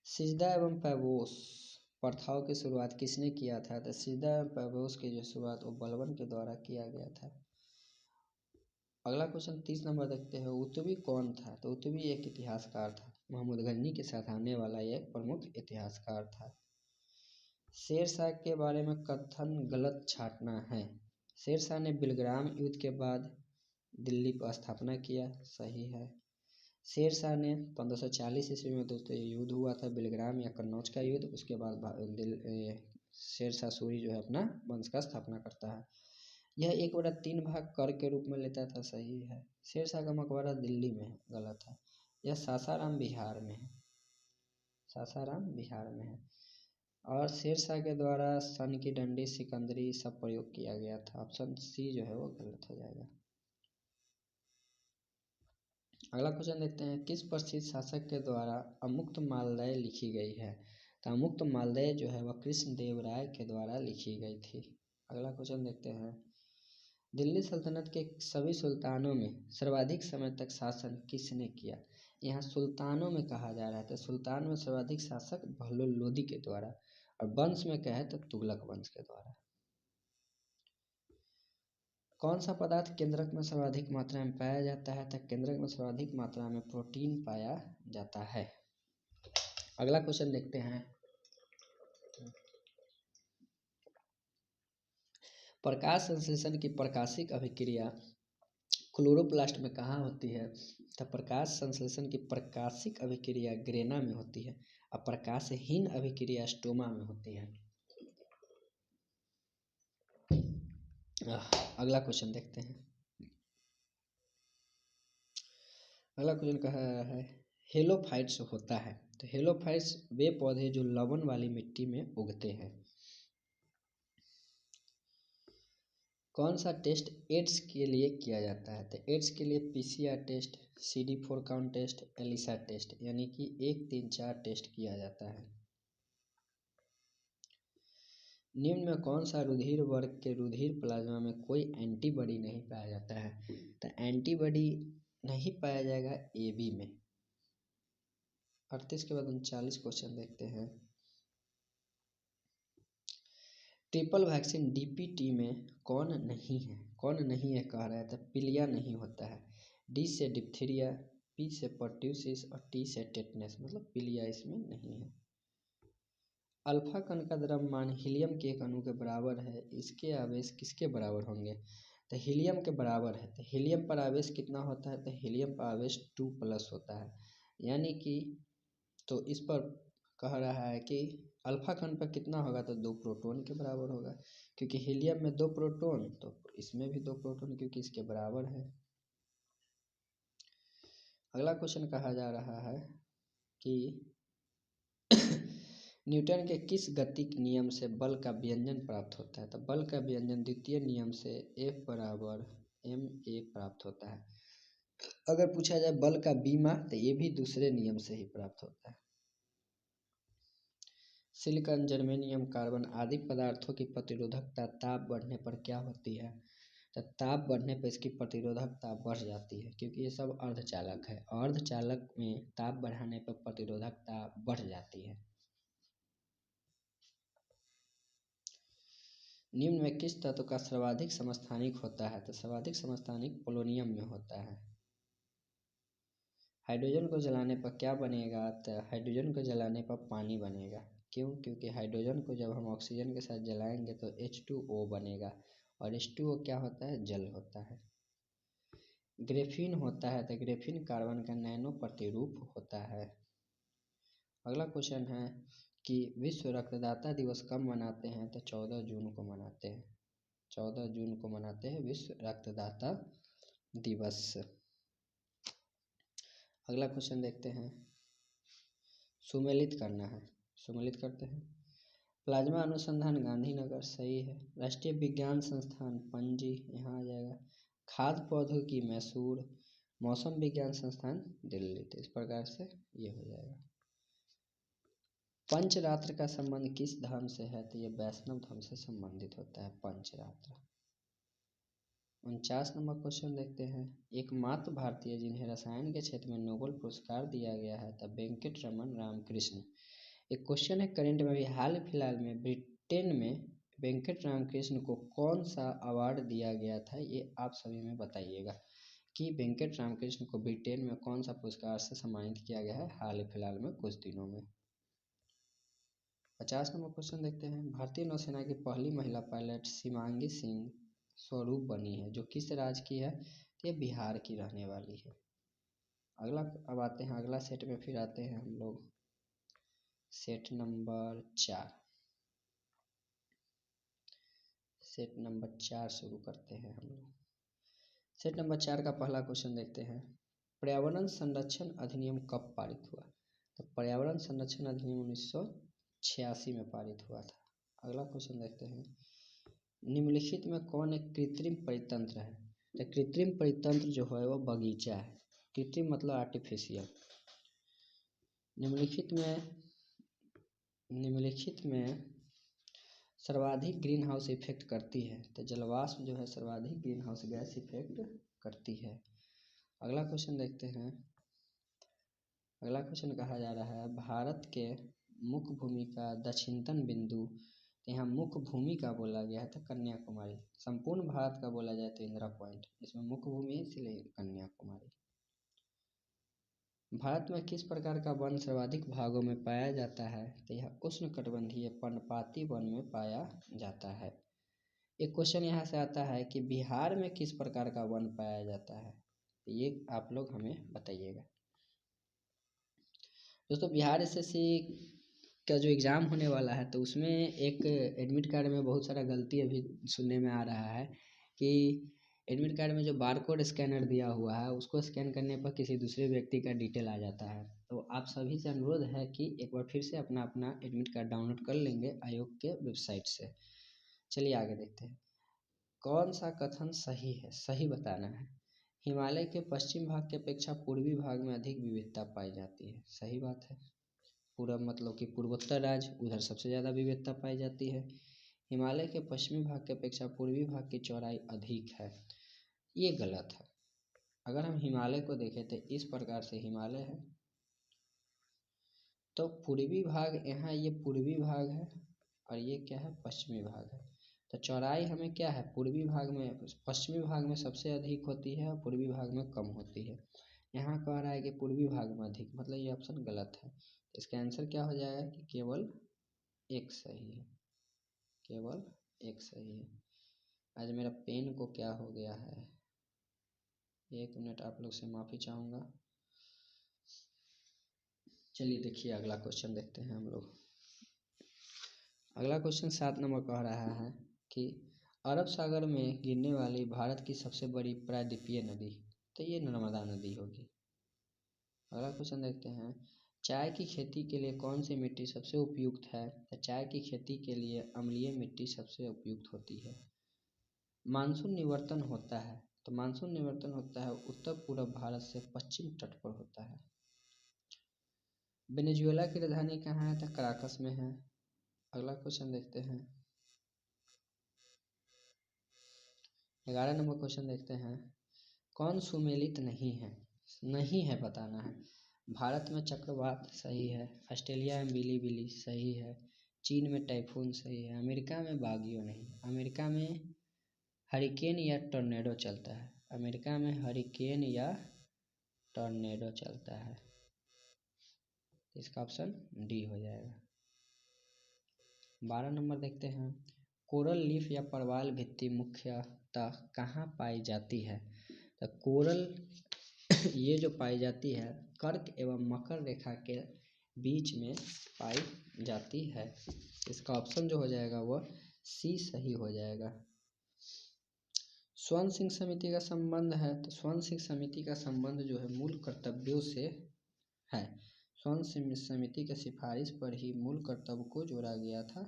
सिजदा एवं पैबोस प्रथाओं की शुरुआत किसने किया था? तो सिजदा एवं पैबोस की जो शुरुआत वो बलबन के द्वारा किया गया था। अगला क्वेश्चन 30 नंबर देखते हैं, उतुबी कौन था? तो उतुबी एक इतिहासकार था, महमूद गजनी के साथ आने वाला एक प्रमुख इतिहासकार था। शेरशाह के बारे में कथन गलत छांटना है। शेरशाह ने बिलग्राम युद्ध के बाद दिल्ली पर स्थापना किया। सही है। शेरशाह ने 1540 ईस्वी में दोस्तों ये युद्ध हुआ था बिलग्राम या कन्नौज का युद्ध। उसके बाद शेरशाह सूरी जो है अपना वंश का स्थापना करता है। यह 1/3 भाग कर के रूप में लेता था। सही है। शेरशाह का मकबरा दिल्ली में है। गलत है। यह सासाराम बिहार में है। सासाराम बिहार में है। और शेरशाह के द्वारा सन की डंडी, सिकंदरी सब प्रयोग किया गया था। ऑप्शन सी जो है वो गलत हो जाएगा। अगला क्वेश्चन देखते हैं, किस प्रसिद्ध शासक के द्वारा अमुक्त मालदय लिखी गई है? तो अमुक्त मालदय जो है वह कृष्णदेव राय के द्वारा लिखी गई थी। अगला क्वेश्चन देखते हैं, दिल्ली सल्तनत के सभी सुल्तानों में सर्वाधिक समय तक शासन किसने किया? यहाँ सुल्तानों में कहा जा रहा है, तो सुल्तान में सर्वाधिक शासक बहलोल लोदी के द्वारा, और वंश में कहे तो तुगलक वंश के द्वारा। कौन सा पदार्थ केंद्रक में सर्वाधिक मात्रा में पाया जाता है? तो केंद्रक में सर्वाधिक मात्रा में प्रोटीन पाया जाता है। अगला क्वेश्चन देखते हैं। प्रकाश संश्लेषण की प्रकाशिक अभिक्रिया क्लोरोप्लास्ट में कहाँ होती है? तो प्रकाश संश्लेषण की प्रकाशिक अभिक्रिया ग्रेना में होती है और प्रकाशहीन अभिक्रिया स्टोमा में होती है। अगला क्वेश्चन देखते हैं। अगला क्वेश्चन कहा है हेलोफाइट्स होता है। तो हेलोफाइट्स वे पौधे जो लवण वाली मिट्टी में उगते हैं। कौन सा टेस्ट एड्स के लिए किया जाता है? तो एड्स के लिए PCR test, CD4 count test, ELISA test, यानी कि 1, 3, 4 टेस्ट किया जाता है। निम्न में कौन सा रुधिर वर्ग के रुधिर प्लाज्मा में कोई एंटीबॉडी नहीं पाया जाता है? तो एंटीबॉडी नहीं पाया जाएगा AB में। 38 के बाद 39 क्वेश्चन देखते हैं। ट्रिपल वैक्सीन DPT में कौन नहीं है? कौन नहीं है कह रहा है? तो पीलिया नहीं होता है। D से डिप्थीरिया, P से पर्ट्यूसिस और T से टेटनस, मतलब पीलिया इसमें नहीं है। अल्फा कण का द्रव्यमान हीलियम के एक अणु के बराबर है। इसके आवेश किसके बराबर होंगे? तो हीलियम के बराबर है। तो हीलियम पर आवेश कितना होता है? तो हीलियम पर आवेश 2+ होता है, यानी कि तो इस पर कह रहा है कि अल्फा कण पर कितना होगा? तो 2 प्रोटॉन के बराबर होगा, क्योंकि हीलियम में 2 प्रोटॉन, तो इसमें भी 2 प्रोटॉन, क्योंकि इसके बराबर है। अगला क्वेश्चन कहा जा रहा है कि न्यूटन के किस गतिक नियम से बल का व्यंजन प्राप्त होता है? तो बल का व्यंजन द्वितीय नियम से F बराबर ma प्राप्त होता है। अगर पूछा जाए बल का बीमा, तो ये भी दूसरे नियम से ही प्राप्त होता है। सिलिकॉन, जर्मेनियम, कार्बन आदि पदार्थों की प्रतिरोधकता ताप बढ़ने पर क्या होती है? तो ताप बढ़ने पर इसकी प्रतिरोधकता बढ़ जाती है, क्योंकि ये सब अर्धचालक है। अर्धचालक में ताप बढ़ाने पर प्रतिरोधकता बढ़ जाती है। निम्न में किस तत्व का सर्वाधिक समस्थानिक होता है? तो सर्वाधिक समस्थानिक पोलोनियम में होता है। हाइड्रोजन को जलाने पर क्या बनेगा? तो हाइड्रोजन को जलाने पर पानी बनेगा। क्यों? क्योंकि हाइड्रोजन को जब हम ऑक्सीजन के साथ जलाएंगे तो H2O बनेगा, और H2O क्या होता है? जल होता है। ग्रेफीन होता है। तो ग्रेफीन कार्बन का नैनो प्रतिरूप होता है। अगला क्वेश्चन है कि विश्व रक्तदाता दिवस कब मनाते हैं? तो 14 जून को मनाते हैं। 14 जून को मनाते हैं विश्व रक्तदाता दिवस। अगला क्वेश्चन देखते हैं। सुमेलित करना है, सुमेलित करते हैं। प्लाज्मा अनुसंधान गांधीनगर, सही है। राष्ट्रीय विज्ञान संस्थान पणजी, यहाँ आ जाएगा। खाद्य पौधों की मैसूर, मौसम विज्ञान संस्थान दिल्ली। तो इस प्रकार से ये हो जाएगा। पंचरात्र का संबंध किस धर्म से है? तो ये वैष्णव धर्म से संबंधित होता है पंचरात्र। 49 नंबर क्वेश्चन देखते हैं। एकमात्र भारतीय जिन्हें रसायन के क्षेत्र में नोबेल पुरस्कार दिया गया है, तब वेंकट रमन रामकृष्ण। एक क्वेश्चन है करंट में भी, हाल फिलहाल में ब्रिटेन में वेंकट रामकृष्ण को कौन सा अवार्ड दिया गया था? ये आप सभी में बताइएगा कि वेंकट रामकृष्ण को ब्रिटेन में कौन सा पुरस्कार से सम्मानित किया गया है हाल फिलहाल में, कुछ दिनों में। 50 नंबर क्वेश्चन देखते हैं। भारतीय नौसेना की पहली महिला पायलट शिवांगी सिंह स्वरूप बनी है, जो किस राज्य की है? तो ये बिहार की रहने वाली है। अगला अब आते हैं, अगला सेट में फिर आते हैं हम लोग सेट नंबर 4। सेट नंबर 4 शुरू करते हैं हम लोग। सेट नंबर 4 का पहला क्वेश्चन देखते हैं। पर्यावरण संरक्षण अधिनियम कब पारित हुआ? तो पर्यावरण संरक्षण अधिनियम 1986 में पारित हुआ था। अगला क्वेश्चन देखते हैं। निम्नलिखित में कौन एक कृत्रिम परितंत्र है? तो कृत्रिम परितंत्र जो है वो बगीचा है। कृत्रिम मतलब आर्टिफिशियल। निम्नलिखित में सर्वाधिक ग्रीन हाउस इफेक्ट करती है? तो जलवाष्प जो है सर्वाधिक ग्रीन हाउस गैस इफेक्ट करती है। अगला क्वेश्चन देखते हैं। अगला क्वेश्चन कहा जा रहा है, भारत के मुख्य भूमि का दक्षिणतम बिंदु तो यहाँ मुख्य भूमि का बोला गया है तो कन्याकुमारी। संपूर्ण भारत का बोला जाए तो इंदिरा पॉइंट, इसमें मुख्य भूमि है इसलिए कन्याकुमारी। भारत में किस प्रकार का वन सर्वाधिक भागों में पाया जाता है? तो यह उष्णकटिबंधीय पर्णपाती वन में पाया जाता है। एक क्वेश्चन यहाँ से आता है कि बिहार में किस प्रकार का वन पाया जाता है, तो ये आप लोग हमें बताइएगा। दोस्तों बिहार एसएससी का जो एग्ज़ाम होने वाला है तो उसमें एक एडमिट कार्ड में बहुत सारा गलती अभी सुनने में आ रहा है कि एडमिट कार्ड में जो बारकोड स्कैनर दिया हुआ है उसको स्कैन करने पर किसी दूसरे व्यक्ति का डिटेल आ जाता है। तो आप सभी से अनुरोध है कि एक बार फिर से अपना अपना एडमिट कार्ड डाउनलोड कर लेंगे आयोग के वेबसाइट से। चलिए आगे देखते हैं। कौन सा कथन सही है, सही बताना है। हिमालय के पश्चिम भाग की अपेक्षा पूर्वी भाग में अधिक विविधता पाई जाती है, सही बात है। पूर्व मतलब कि पूर्वोत्तर राज्य, उधर सबसे ज़्यादा विविधता पाई जाती है। हिमालय के पश्चिमी भाग की अपेक्षा पूर्वी भाग की चौड़ाई अधिक है, ये गलत है। अगर हम हिमालय को देखें तो इस प्रकार से हिमालय है, तो पूर्वी भाग यहाँ ये पूर्वी भाग है और ये क्या है, पश्चिमी भाग है। तो चौड़ाई हमें क्या है, पूर्वी भाग में, पश्चिमी भाग में सबसे अधिक होती है और पूर्वी भाग में कम होती है। यहाँ कह रहा है कि पूर्वी भाग में अधिक, मतलब ये ऑप्शन गलत है। इसका आंसर क्या हो जाएगा कि केवल एक सही है, केवल एक सही है। आज मेरा पेन को क्या हो गया है, एक मिनट आप लोग से माफ़ी चाहूँगा। चलिए देखिए अगला क्वेश्चन देखते हैं हम लोग। अगला क्वेश्चन 7 नंबर कह रहा है कि अरब सागर में गिरने वाली भारत की सबसे बड़ी प्रायद्वीपीय नदी, तो ये नर्मदा नदी होगी। अगला क्वेश्चन देखते हैं। चाय की खेती के लिए कौन सी मिट्टी सबसे उपयुक्त है? तो चाय की खेती के लिए अम्लीय मिट्टी सबसे उपयुक्त होती है। मानसून निवर्तन होता है, तो मानसून निवर्तन होता है उत्तर पूर्व भारत से पश्चिम तट पर होता है। वेनेजुएला की राजधानी कहाँ है? तो कराकस में है। अगला क्वेश्चन देखते हैं। 11 नंबर क्वेश्चन देखते हैं। कौन सुमेलित नहीं है? नहीं है बताना है। भारत में चक्रवात सही है, ऑस्ट्रेलिया में बिली सही है, चीन में टाइफून सही है, अमेरिका में बागियो नहीं, अमेरिका में हरिकेन या टॉर्नेडो चलता है, अमेरिका में हरिकेन या टॉर्नेडो चलता है। इसका ऑप्शन डी हो जाएगा। 12 नंबर देखते हैं। कोरल लीफ या परवाल भित्ति मुख्यतः कहाँ पाई जाती है? तो कोरल ये जो पाई जाती है कर्क एवं मकर रेखा के बीच में पाई जाती है। इसका ऑप्शन जो हो जाएगा वह सी सही हो जाएगा। स्वर्ण सिंह समिति का संबंध है, तो स्वर्ण सिंह समिति का संबंध जो है मूल कर्तव्यों से है। स्वर्ण सिंह समिति के सिफारिश पर ही मूल कर्तव्य को जोड़ा गया था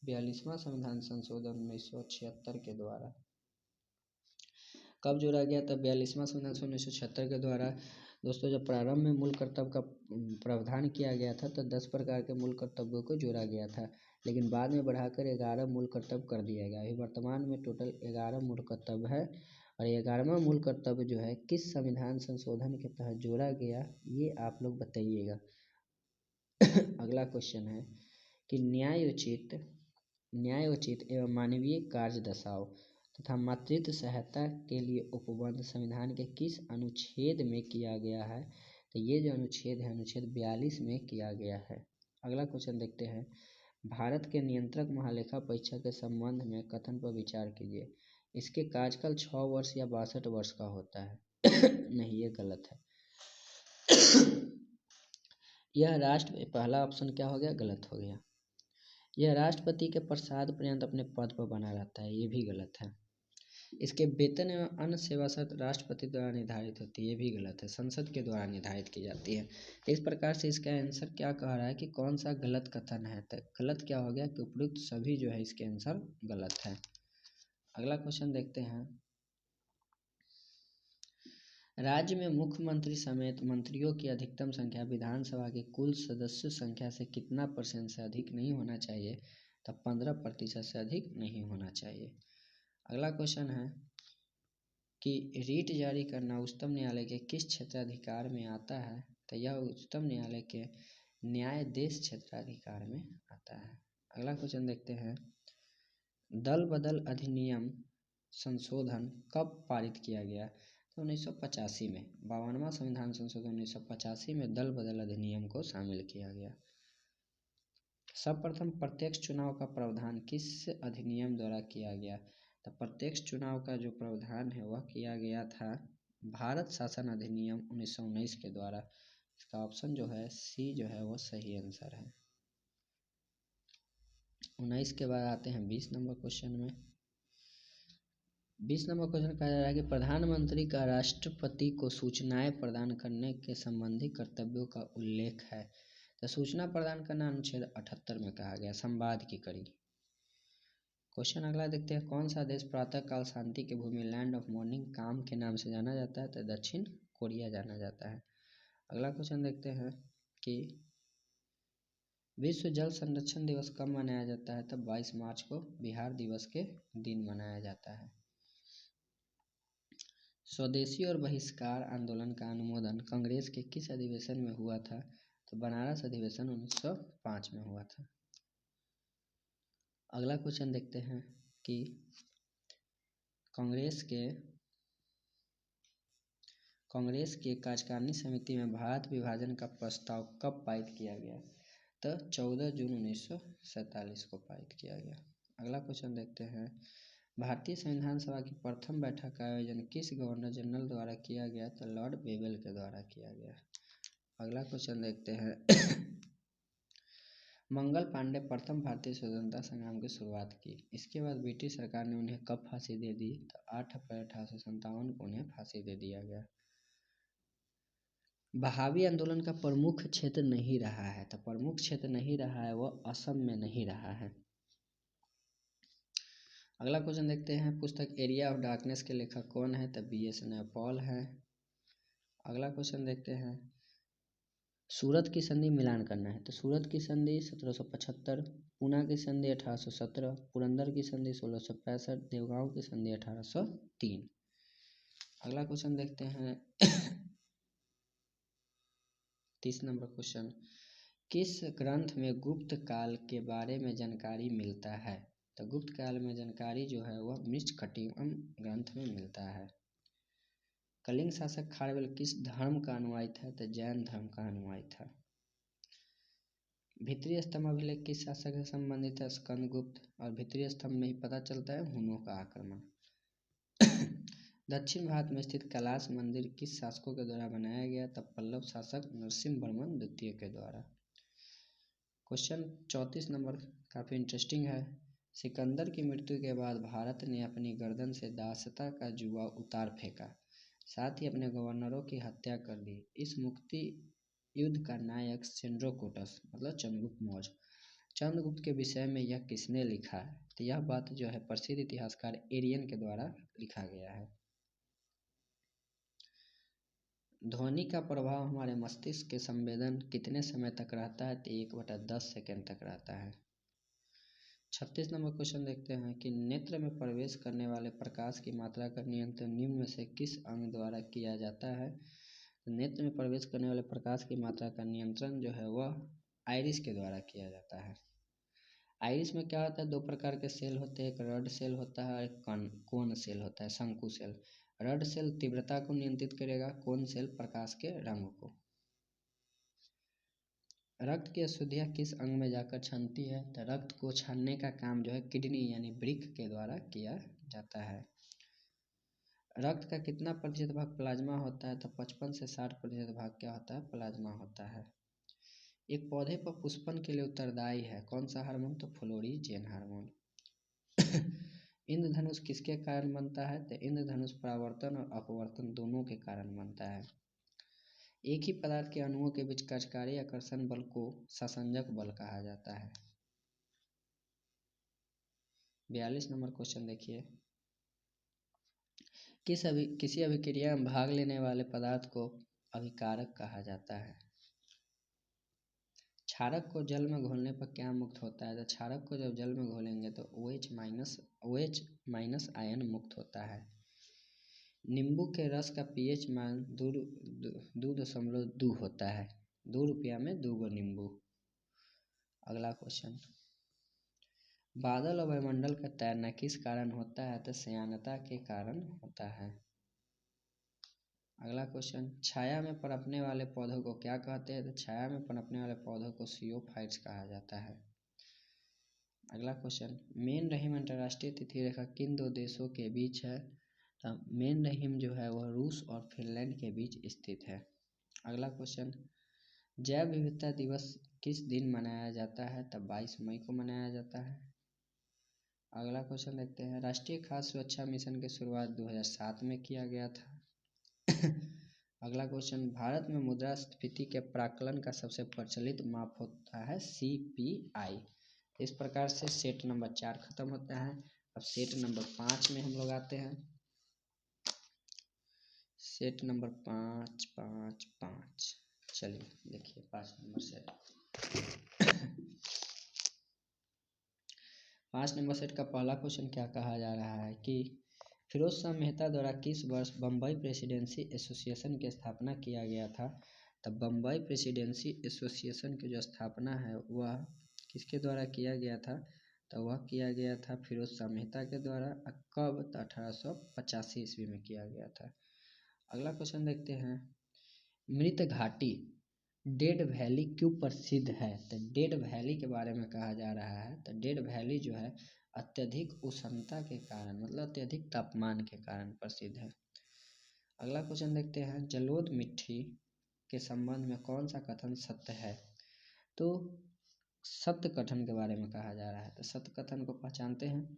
42वां संविधान संशोधन 1976 के द्वारा। कब जोड़ा गया था? 42वां संविधान 1976 के द्वारा। दोस्तों जब प्रारंभ में मूल कर्तव्य का प्रावधान किया गया था तो 10 प्रकार के मूल कर्तव्यों को जोड़ा गया था, लेकिन बाद में बढ़ाकर 11 मूल कर्तव्य कर दिया गया। अभी वर्तमान में टोटल 11 मूल कर्तव्य है और 11वां मूल कर्तव्य जो है किस संविधान संशोधन के तहत जोड़ा गया, ये आप लोग बताइएगा। अगला क्वेश्चन है कि न्यायोचित एवं मानवीय कार्य दशाओं तथा मातृत्व सहायता के लिए उपबंध संविधान के किस अनुच्छेद में किया गया है? तो ये जो अनुच्छेद है अनुच्छेद 42 में किया गया है। अगला क्वेश्चन देखते हैं। भारत के नियंत्रक महालेखा परीक्षक के संबंध में कथन पर विचार कीजिए। इसके कार्यकाल 6 वर्ष या 62 वर्ष का होता है। नहीं, ये गलत है। यह राष्ट्र, पहला ऑप्शन क्या हो गया, गलत हो गया। यह राष्ट्रपति के प्रसाद पर्यंत अपने पद पर बना रहता है, ये भी गलत है। इसके वेतन एवं अन्य सेवा शर्त राष्ट्रपति द्वारा निर्धारित होती है, ये भी गलत है, संसद के द्वारा निर्धारित की जाती है। इस प्रकार से इसका आंसर क्या कह रहा है कि कौन सा गलत कथन है? तो गलत क्या हो गया कि उपयुक्त सभी जो है इसके आंसर गलत है। अगला क्वेश्चन देखते हैं। राज्य में मुख्यमंत्री समेत मंत्रियों की अधिकतम संख्या विधानसभा की कुल सदस्य संख्या से कितना % से अधिक नहीं होना चाहिए? तब 15% से अधिक नहीं होना चाहिए। अगला क्वेश्चन है कि रीट जारी करना उच्चतम न्यायालय के किस क्षेत्राधिकार में आता है? तो यह उच्चतम न्यायालय के न्यायाधीश क्षेत्राधिकार में आता है। अगला क्वेश्चन देखते हैं। दल बदल अधिनियम संशोधन कब पारित किया गया? तो 1985 में 52वां संविधान संशोधन 1985 में दल बदल अधिनियम को शामिल किया गया। सर्वप्रथम प्रत्यक्ष चुनाव का प्रावधान किस अधिनियम द्वारा किया गया? तो प्रत्यक्ष चुनाव का जो प्रावधान है वह किया गया था भारत शासन अधिनियम 1919 के द्वारा। इसका ऑप्शन जो है सी जो है वो सही आंसर है। 19 के बाद आते हैं 20 नंबर क्वेश्चन में। 20 नंबर क्वेश्चन कहा जा रहा है कि प्रधानमंत्री का राष्ट्रपति को सूचनाएं प्रदान करने के संबंधी कर्तव्यों का उल्लेख है। तो सूचना प्रदान करना अनुच्छेद 78 में कहा गया, संवाद की कड़ी। क्वेश्चन अगला देखते हैं, कौन सा देश प्रातःकाल शांति की भूमि लैंड ऑफ मॉर्निंग काम के नाम से जाना जाता है? तो दक्षिण कोरिया जाना जाता है। अगला क्वेश्चन देखते हैं कि विश्व जल संरक्षण दिवस कब मनाया जाता है? तब 22 मार्च को बिहार दिवस के दिन मनाया जाता है। स्वदेशी और बहिष्कार आंदोलन का अनुमोदन कांग्रेस के किस अधिवेशन में हुआ था? तो बनारस अधिवेशन 1905 में हुआ था। अगला क्वेश्चन देखते हैं कि कांग्रेस के कार्यकारिणी समिति में भारत विभाजन का प्रस्ताव कब पारित किया गया? तो 14 जून 1947 को पारित किया गया। अगला क्वेश्चन देखते हैं, भारतीय संविधान सभा की प्रथम बैठक का आयोजन किस गवर्नर जनरल द्वारा किया गया? तो लॉर्ड बेवेल के द्वारा किया गया। अगला क्वेश्चन देखते हैं मंगल पांडे प्रथम भारतीय स्वतंत्रता संग्राम की शुरुआत की, इसके बाद ब्रिटिश सरकार ने उन्हें कब फांसी दे दी? तो 8 अप्रैल 1857 को उन्हें फांसी दे दिया गया। बहावी आंदोलन का प्रमुख क्षेत्र नहीं रहा है, तो प्रमुख क्षेत्र नहीं रहा है वो असम में नहीं रहा है। अगला क्वेश्चन देखते हैं, पुस्तक एरिया ऑफ डार्कनेस के लेखक कौन है? तो B.S. नैपॉल है। अगला क्वेश्चन देखते हैं, सूरत की संधि मिलान करना है, तो सूरत की संधि 1775, पूना की संधि 1817, पुरंदर की संधि 1665, देवगांव की संधि 1803। अगला क्वेश्चन देखते हैं 30 नंबर क्वेश्चन, किस ग्रंथ में गुप्त काल के बारे में जानकारी मिलता है? तो गुप्त काल में जानकारी जो है वह मृच्छकटिकम ग्रंथ में मिलता है। कलिंग शासक खारवेल किस धर्म का अनुयायी था? तो जैन धर्म का अनुयायी था। भीतरी स्तंभ अभिलेख किस शासक से संबंधित है? स्कंदगुप्त। और भीतरी स्तंभ में ही पता चलता है हुनों का आक्रमण। दक्षिण भारत में स्थित कैलाश मंदिर किस शासकों के द्वारा बनाया गया? तब पल्लव शासक नरसिम्हवर्मन द्वितीय के द्वारा। क्वेश्चन 34 नंबर काफ़ी इंटरेस्टिंग है। सिकंदर की मृत्यु के बाद भारत ने अपनी गर्दन से दासता का जुआ उतार फेंका, साथ ही अपने गवर्नरों की हत्या कर दी। इस मुक्ति युद्ध का नायक सेंड्रोकोटस मतलब चंद्रगुप्त मौर्य। चंद्रगुप्त के विषय में यह किसने लिखा है? तो यह बात जो है प्रसिद्ध इतिहासकार एरियन के द्वारा लिखा गया है। ध्वनि का प्रभाव हमारे मस्तिष्क के संवेदन कितने समय तक रहता है? तो 1/10 सेकेंड तक रहता है। 36 नंबर क्वेश्चन देखते हैं कि नेत्र में प्रवेश करने वाले प्रकाश की मात्रा का नियंत्रण निम्न में से किस अंग द्वारा किया जाता है? नेत्र में प्रवेश करने वाले प्रकाश की मात्रा का नियंत्रण जो है वह आइरिस के द्वारा किया जाता है। आइरिस में क्या होता है, दो प्रकार के सेल होते हैं, एक रड सेल होता है, एक कोन सेल होता है, शंकु सेल। रड सेल तीव्रता को नियंत्रित करेगा, कोन सेल प्रकाश के रंग को। रक्त की अशुद्धियाँ किस अंग में जाकर छानती है? तो रक्त को छानने का काम जो है किडनी यानी वृक्क के द्वारा किया जाता है। रक्त का कितना प्रतिशत भाग प्लाज्मा होता है? तो 55 से 60% भाग क्या होता है? प्लाज्मा होता है। एक पौधे पर पुष्पन के लिए उत्तरदायी है कौन सा हार्मोन? तो फ्लोरीजेन हार्मोन। इंद्रधनुष किसके कारण बनता है? तो इंद्रधनुष परावर्तन और अपवर्तन दोनों के कारण बनता है। एक ही पदार्थ के अणुओं के बीच कार्यकारी आकर्षण बल को संसंजक बल कहा जाता है। 42 नंबर क्वेश्चन देखिए, किसी अभिक्रिया में भाग लेने वाले पदार्थ को अभिकारक कहा जाता है। क्षारक को जल में घोलने पर क्या मुक्त होता है? तो क्षारक को जब जल में घोलेंगे तो OH- आयन मुक्त होता है। नींबू के रस का pH मान 2.2 होता है। 2 रुपया में 2 गो नींबू। अगला क्वेश्चन, बादल और वायुमंडल का तैरना किस कारण होता है? तो श्यानता के कारण होता है। अगला क्वेश्चन, छाया में पनपने वाले पौधों को क्या कहते हैं? तो छाया में पनपने वाले पौधों को सियोफाइट्स कहा जाता है। अगला क्वेश्चन, मेन रहीम अंतर्राष्ट्रीय तिथि रेखा किन दो देशों के बीच है? तो मेन रहीम जो है वह रूस और फिनलैंड के बीच स्थित है। अगला क्वेश्चन, जैव विविधता दिवस किस दिन मनाया जाता है? तब 22 मई को मनाया जाता है। अगला क्वेश्चन देखते हैं, राष्ट्रीय खाद्य सुरक्षा मिशन की शुरुआत 2007 में किया गया था। अगला क्वेश्चन, भारत में मुद्रास्फीति के प्राकलन का सबसे प्रचलित माप होता है CPI। इस प्रकार से सेट नंबर 4 खत्म होता है। अब सेट नंबर 5 में हम लोग आते हैं। सेट नंबर 5 5 5, चलिए देखिए 5 नंबर सेट। 5 नंबर सेट का पहला क्वेश्चन क्या कहा जा रहा है कि फिरोज शाह मेहता द्वारा किस वर्ष बम्बई प्रेसिडेंसी एसोसिएशन की स्थापना किया गया था? तब बम्बई प्रेसिडेंसी एसोसिएशन की जो स्थापना है वह किसके द्वारा किया गया था? तो वह किया गया था फिरोज शाह मेहता के द्वारा। कब? तो 1885 ईस्वी में किया गया था। अगला क्वेश्चन देखते हैं, मृत घाटी डेड वैली क्यों प्रसिद्ध है? तो डेड वैली के बारे में कहा जा रहा है। तो डेड वैली जो है अत्यधिक उष्णता के कारण, मतलब अत्यधिक तापमान के कारण प्रसिद्ध है। अगला क्वेश्चन देखते हैं, जलोढ़ मिट्टी के संबंध में कौन सा कथन सत्य है? तो सत्य कथन के बारे में कहा जा रहा है। तो सत्य कथन को पहचानते हैं,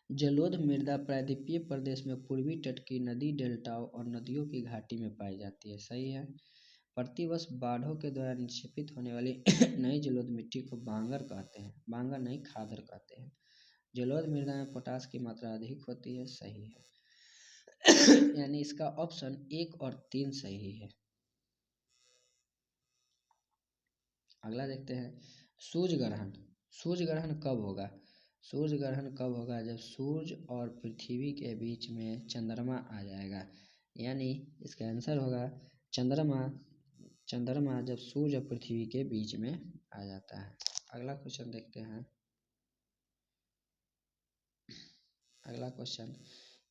जलोढ़ मृदा प्रायद्वीपीय प्रदेश में पूर्वी तट की नदी डेल्टाओं और नदियों की घाटी में पाई जाती है। सही है। प्रतिवर्ष बाढ़ों के द्वारा निक्षेपित होने वाली नई जलोढ़ मिट्टी को बांगर कहते हैं, बांगर नहीं खादर कहते हैं। जलोढ़ मृदा में पोटास की मात्रा अधिक होती है। सही है। यानी इसका ऑप्शन 1 और 3 सही है। अगला देखते हैं, सूर्य ग्रहण। सूर्य ग्रहण कब होगा? सूर्य ग्रहण कब होगा? जब सूर्य और पृथ्वी के बीच में चंद्रमा आ जाएगा, यानी इसका आंसर होगा चंद्रमा। चंद्रमा जब सूर्य और पृथ्वी के बीच में आ जाता है। अगला क्वेश्चन देखते हैं। अगला क्वेश्चन,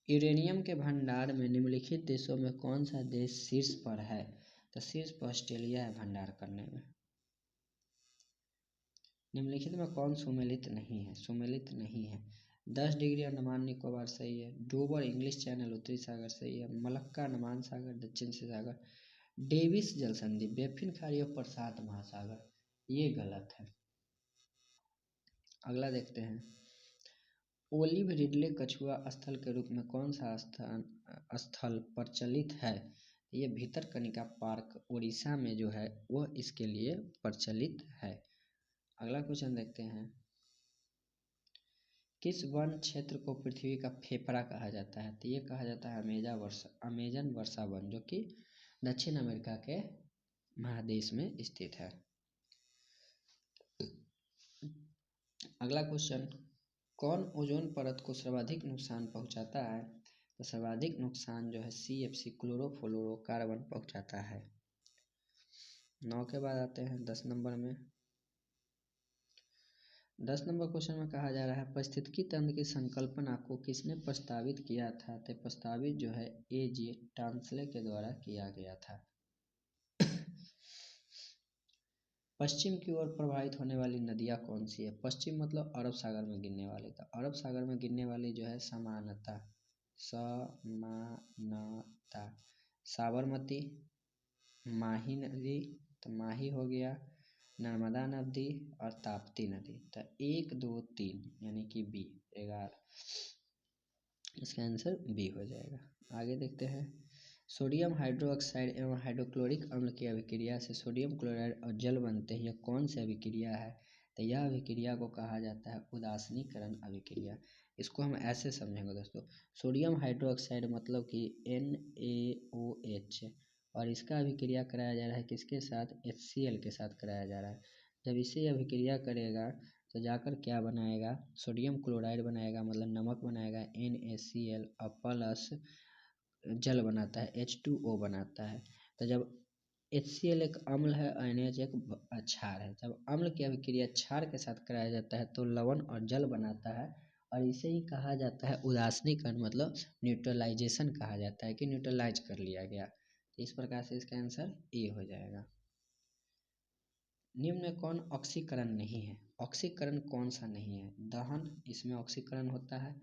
यूरेनियम के भंडार में निम्नलिखित देशों में कौन सा देश शीर्ष पर है? तो शीर्ष पर ऑस्ट्रेलिया है भंडार करने में। निम्नलिखित में कौन सुमेलित नहीं है? सुमेलित नहीं है। 10 डिग्री अंडमान निकोबार सही है। डोबर इंग्लिश चैनल उत्तरी सागर सही है। मलक्का अंडमान सागर दक्षिण सागर। डेविस जल संधि बेफिन खाड़ी और प्रशांत महासागर ये गलत है। अगला देखते हैं, ओलिव रिडले कछुआ स्थल के रूप में कौन सा स्थल प्रचलित है? ये भितरकनिका पार्क उड़ीसा में जो है वह इसके लिए प्रचलित है। अगला क्वेश्चन देखते हैं, किस वन क्षेत्र को पृथ्वी का फेफड़ा कहा जाता है? तो ये कहा जाता है अमेजन वर्षा वन, जो कि दक्षिण अमेरिका के महादेश में स्थित है। अगला क्वेश्चन, कौन ओजोन परत को सर्वाधिक नुकसान पहुंचाता है? तो सर्वाधिक नुकसान जो है CFC क्लोरोफ्लोरोकार्बन पहुंचाता है। 9 के बाद आते हैं 10 नंबर में। 10 नंबर क्वेश्चन में कहा जा रहा है, पारिस्थितिकी तंत्र की संकल्पना को किसने प्रस्तावित किया था? तो प्रस्तावित जो है AJ टांसले के द्वारा किया गया था। पश्चिम की ओर प्रवाहित होने वाली नदियाँ कौन सी है? पश्चिम मतलब अरब सागर में गिरने वाली। तो अरब सागर में गिरने वाली जो है समानता, साबरमती, माही नदी, तो माही हो गया, नर्मदा नदी और ताप्ती नदी। तो 1 2 3 यानी कि B 11, इसका आंसर B हो जाएगा। आगे देखते हैं, सोडियम हाइड्रोक्साइड एवं हाइड्रोक्लोरिक अम्ल की अभिक्रिया से सोडियम क्लोराइड और जल बनते हैं। यह कौन सी अभिक्रिया है? तो यह अभिक्रिया को कहा जाता है उदासीनीकरण अभिक्रिया। इसको हम ऐसे समझेंगे दोस्तों, सोडियम हाइड्रोक्साइड मतलब कि NaOH, और इसका अभिक्रिया कराया जा रहा है किसके साथ? HCl के साथ कराया जा रहा है। जब इसे अभिक्रिया करेगा तो जाकर क्या बनाएगा? सोडियम क्लोराइड बनाएगा, मतलब नमक बनाएगा NaCl और प्लस जल बनाता है H2O बनाता है। तो जब HCl एक अम्ल है और NaOH एक क्षार है। जब अम्ल की अभिक्रिया क्षार के साथ कराया जाता है तो लवण और जल बनाता है और इसे ही कहा जाता है उदासीनीकरण, मतलब न्यूट्रलाइजेशन कहा जाता है कि न्यूट्रलाइज कर लिया गया। तो इस प्रकार से इसका आंसर ए हो जाएगा। निम्न में कौन ऑक्सीकरण नहीं है? ऑक्सीकरण कौन सा नहीं है? दहन, इसमें ऑक्सीकरण होता है।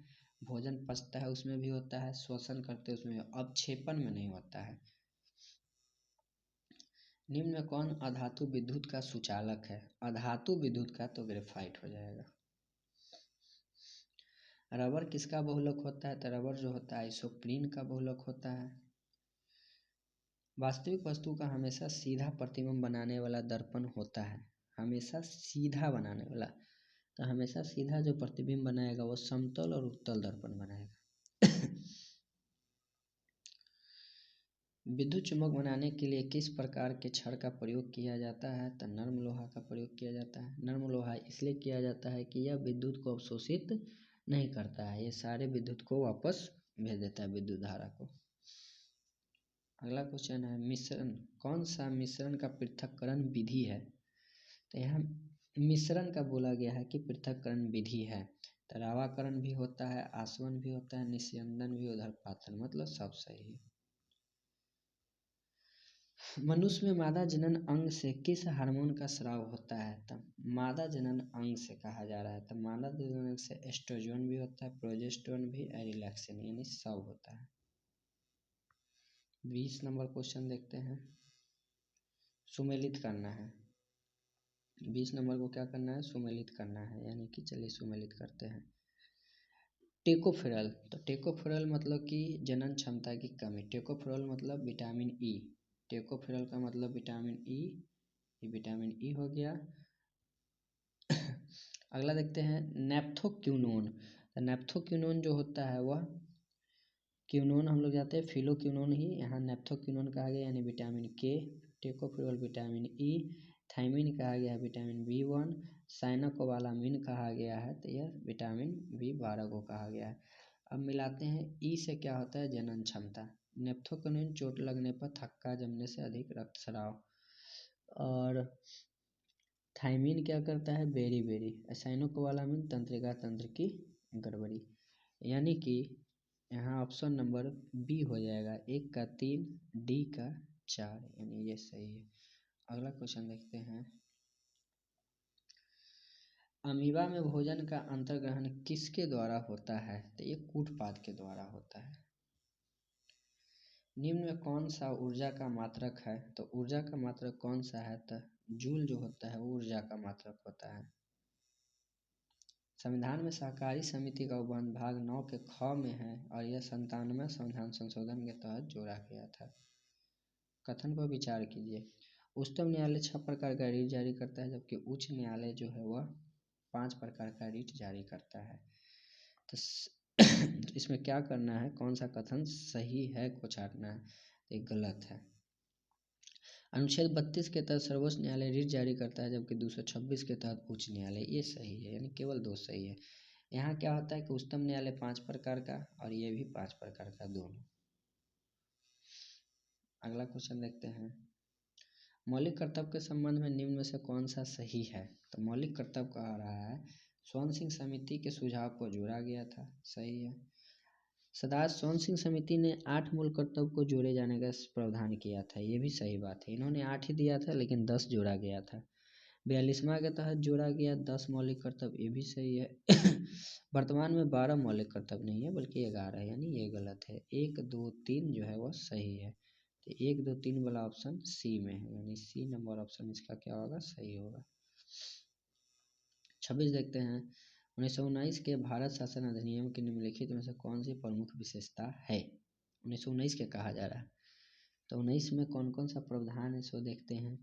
भोजन पचता है उसमें भी होता है। श्वसन करते हैं उसमें, अवक्षेपण में नहीं होता है। निम्न में कौन अधातु विद्युत का सुचालक है? अधातु विद्युत का तो ग्रेफाइट हो जाएगा। रबर किसका बहुलक होता है? तो रबर जो होता है आइसोप्रीन का बहुलक होता है। वास्तविक वस्तु का हमेशा सीधा प्रतिबिंब बनाने वाला दर्पण होता है। हमेशा सीधा बनाने वाला, तो हमेशा सीधा जो प्रतिबिंब बनाएगा वो समतल और उत्तल दर्पण बनाएगा। विद्युत चुम्बक बनाने के लिए किस प्रकार के छड़ का प्रयोग किया जाता है? तो नर्म लोहा का प्रयोग किया जाता है। नर्म लोहा इसलिए किया जाता है कि यह विद्युत को अवशोषित नहीं करता है, ये सारे विद्युत को वापस भेज देता है, विद्युत धारा को। अगला क्वेश्चन है मिश्रण, कौन सा मिश्रण का पृथक्करण विधि है? तो यहाँ मिश्रण का बोला गया है कि पृथक्करण विधि है। तो रावाकरण भी होता है, आसवन भी होता है, निस्यंदन भी, उदरपातन, मतलब सब सही है। मनुष्य में मादा जनन अंग से किस हार्मोन का स्राव होता है? तो मादा जनन अंग से कहा जा रहा है। तो मादा जनन अंग से एस्ट्रोजन भी होता है, प्रोजेस्टेरोन भी, रिलैक्सिन, यानी सब होता है। 20 नंबर क्वेश्चन देखते हैं। सुमेलित करना है। 20 नंबर को क्या करना है? सुमेलित करना है, यानी कि चलिए सुमेलित करते हैं। टेकोफेरल, तो टेकोफेरल मतलब कि जनन क्षमता की कमी। टेकोफेरल मतलब विटामिन ई। टेकोफेरल का मतलब विटामिन ई, ये विटामिन ई हो गया। अगला देखते हैं नेप्थोक्विनोन। तो नेप्थोक्विनोन जो होता है वह क्विनोन हम लोग जाते हैं फिलोक्विनोन ही, यहाँ नेप्थोक्विनोन कहा गया यानी विटामिन के। टेकोफेरल विटामिन ई, थायमिन कहा गया है विटामिन B1, साइनोकोबालामिन कहा गया है, तो यह विटामिन B12 को कहा गया है। अब मिलाते हैं। ई से क्या होता है? जनन क्षमता। नेप्थोक्विनोन चोट लगने पर, थक्का जमने से, अधिक रक्तस्राव। और थायमिन क्या करता है? Berry berry. साइनोकोबालामिन तंत्रिका तंत्र की गड़बड़ी। यानी कि यहाँ ऑप्शन नंबर बी हो जाएगा, 1 का 3, डी का 4, यानी ये सही है। अगला क्वेश्चन देखते हैं। अमीबा में भोजन का अंतर्ग्रहण किसके द्वारा होता है? तो ये कूटपाद के द्वारा होता है। निम्न में कौन सा ऊर्जा का मात्रक है? तो ऊर्जा का मात्रक कौन सा है? तो जूल जो होता है वो ऊर्जा का मात्रक होता है। संविधान में सहकारी समिति का उपबंध भाग 9 के ख में है और यह 97वें संविधान संशोधन के तहत जोड़ा गया था। कथन पर विचार कीजिए। उच्चतम न्यायालय 6 प्रकार का रीट जारी करता है, जबकि उच्च न्यायालय जो है वह 5 प्रकार का रीट जारी करता है। तो इसमें क्या करना है? कौन सा कथन सही है को छांटना है, ये गलत है। अनुच्छेद 32 के तहत सर्वोच्च न्यायालय रीट जारी करता है, जबकि 226 के तहत उच्च न्यायालय, ये सही है, यानी केवल 2 सही है। यहाँ क्या होता है कि उच्चतम न्यायालय 5 प्रकार का और ये भी 5 प्रकार का, दोनों। अगला क्वेश्चन देखते हैं। मौलिक कर्तव्य के संबंध में निम्न में से कौन सा सही है? तो मौलिक कर्तव्य कह रहा है स्वर्ण सिंह समिति के सुझाव को जोड़ा गया था, सही है। सदाश स्वर्ण सिंह समिति ने 8 मूल कर्तव्य को जोड़े जाने का प्रावधान किया था, ये भी सही बात है। इन्होंने 8 ही दिया था लेकिन 10 जोड़ा गया था। 42वां के तहत जोड़ा गया 10 मौलिक कर्तव्य, ये भी सही है। वर्तमान में 12 मौलिक कर्तव्य नहीं है बल्कि 11 है, यानी ये गलत है। 1, 2, 3 जो है वह सही है। तो 1, 2, 3 वाला ऑप्शन सी में है, यानी सी नंबर ऑप्शन इसका क्या होगा? सही होगा। 26 देखते हैं। 1919 के भारत शासन अधिनियम के निम्नलिखित में से कौन सी प्रमुख विशेषता है? 1919 के कहा जा रहा है, तो 19 में कौन कौन सा प्रावधान है सो देखते हैं।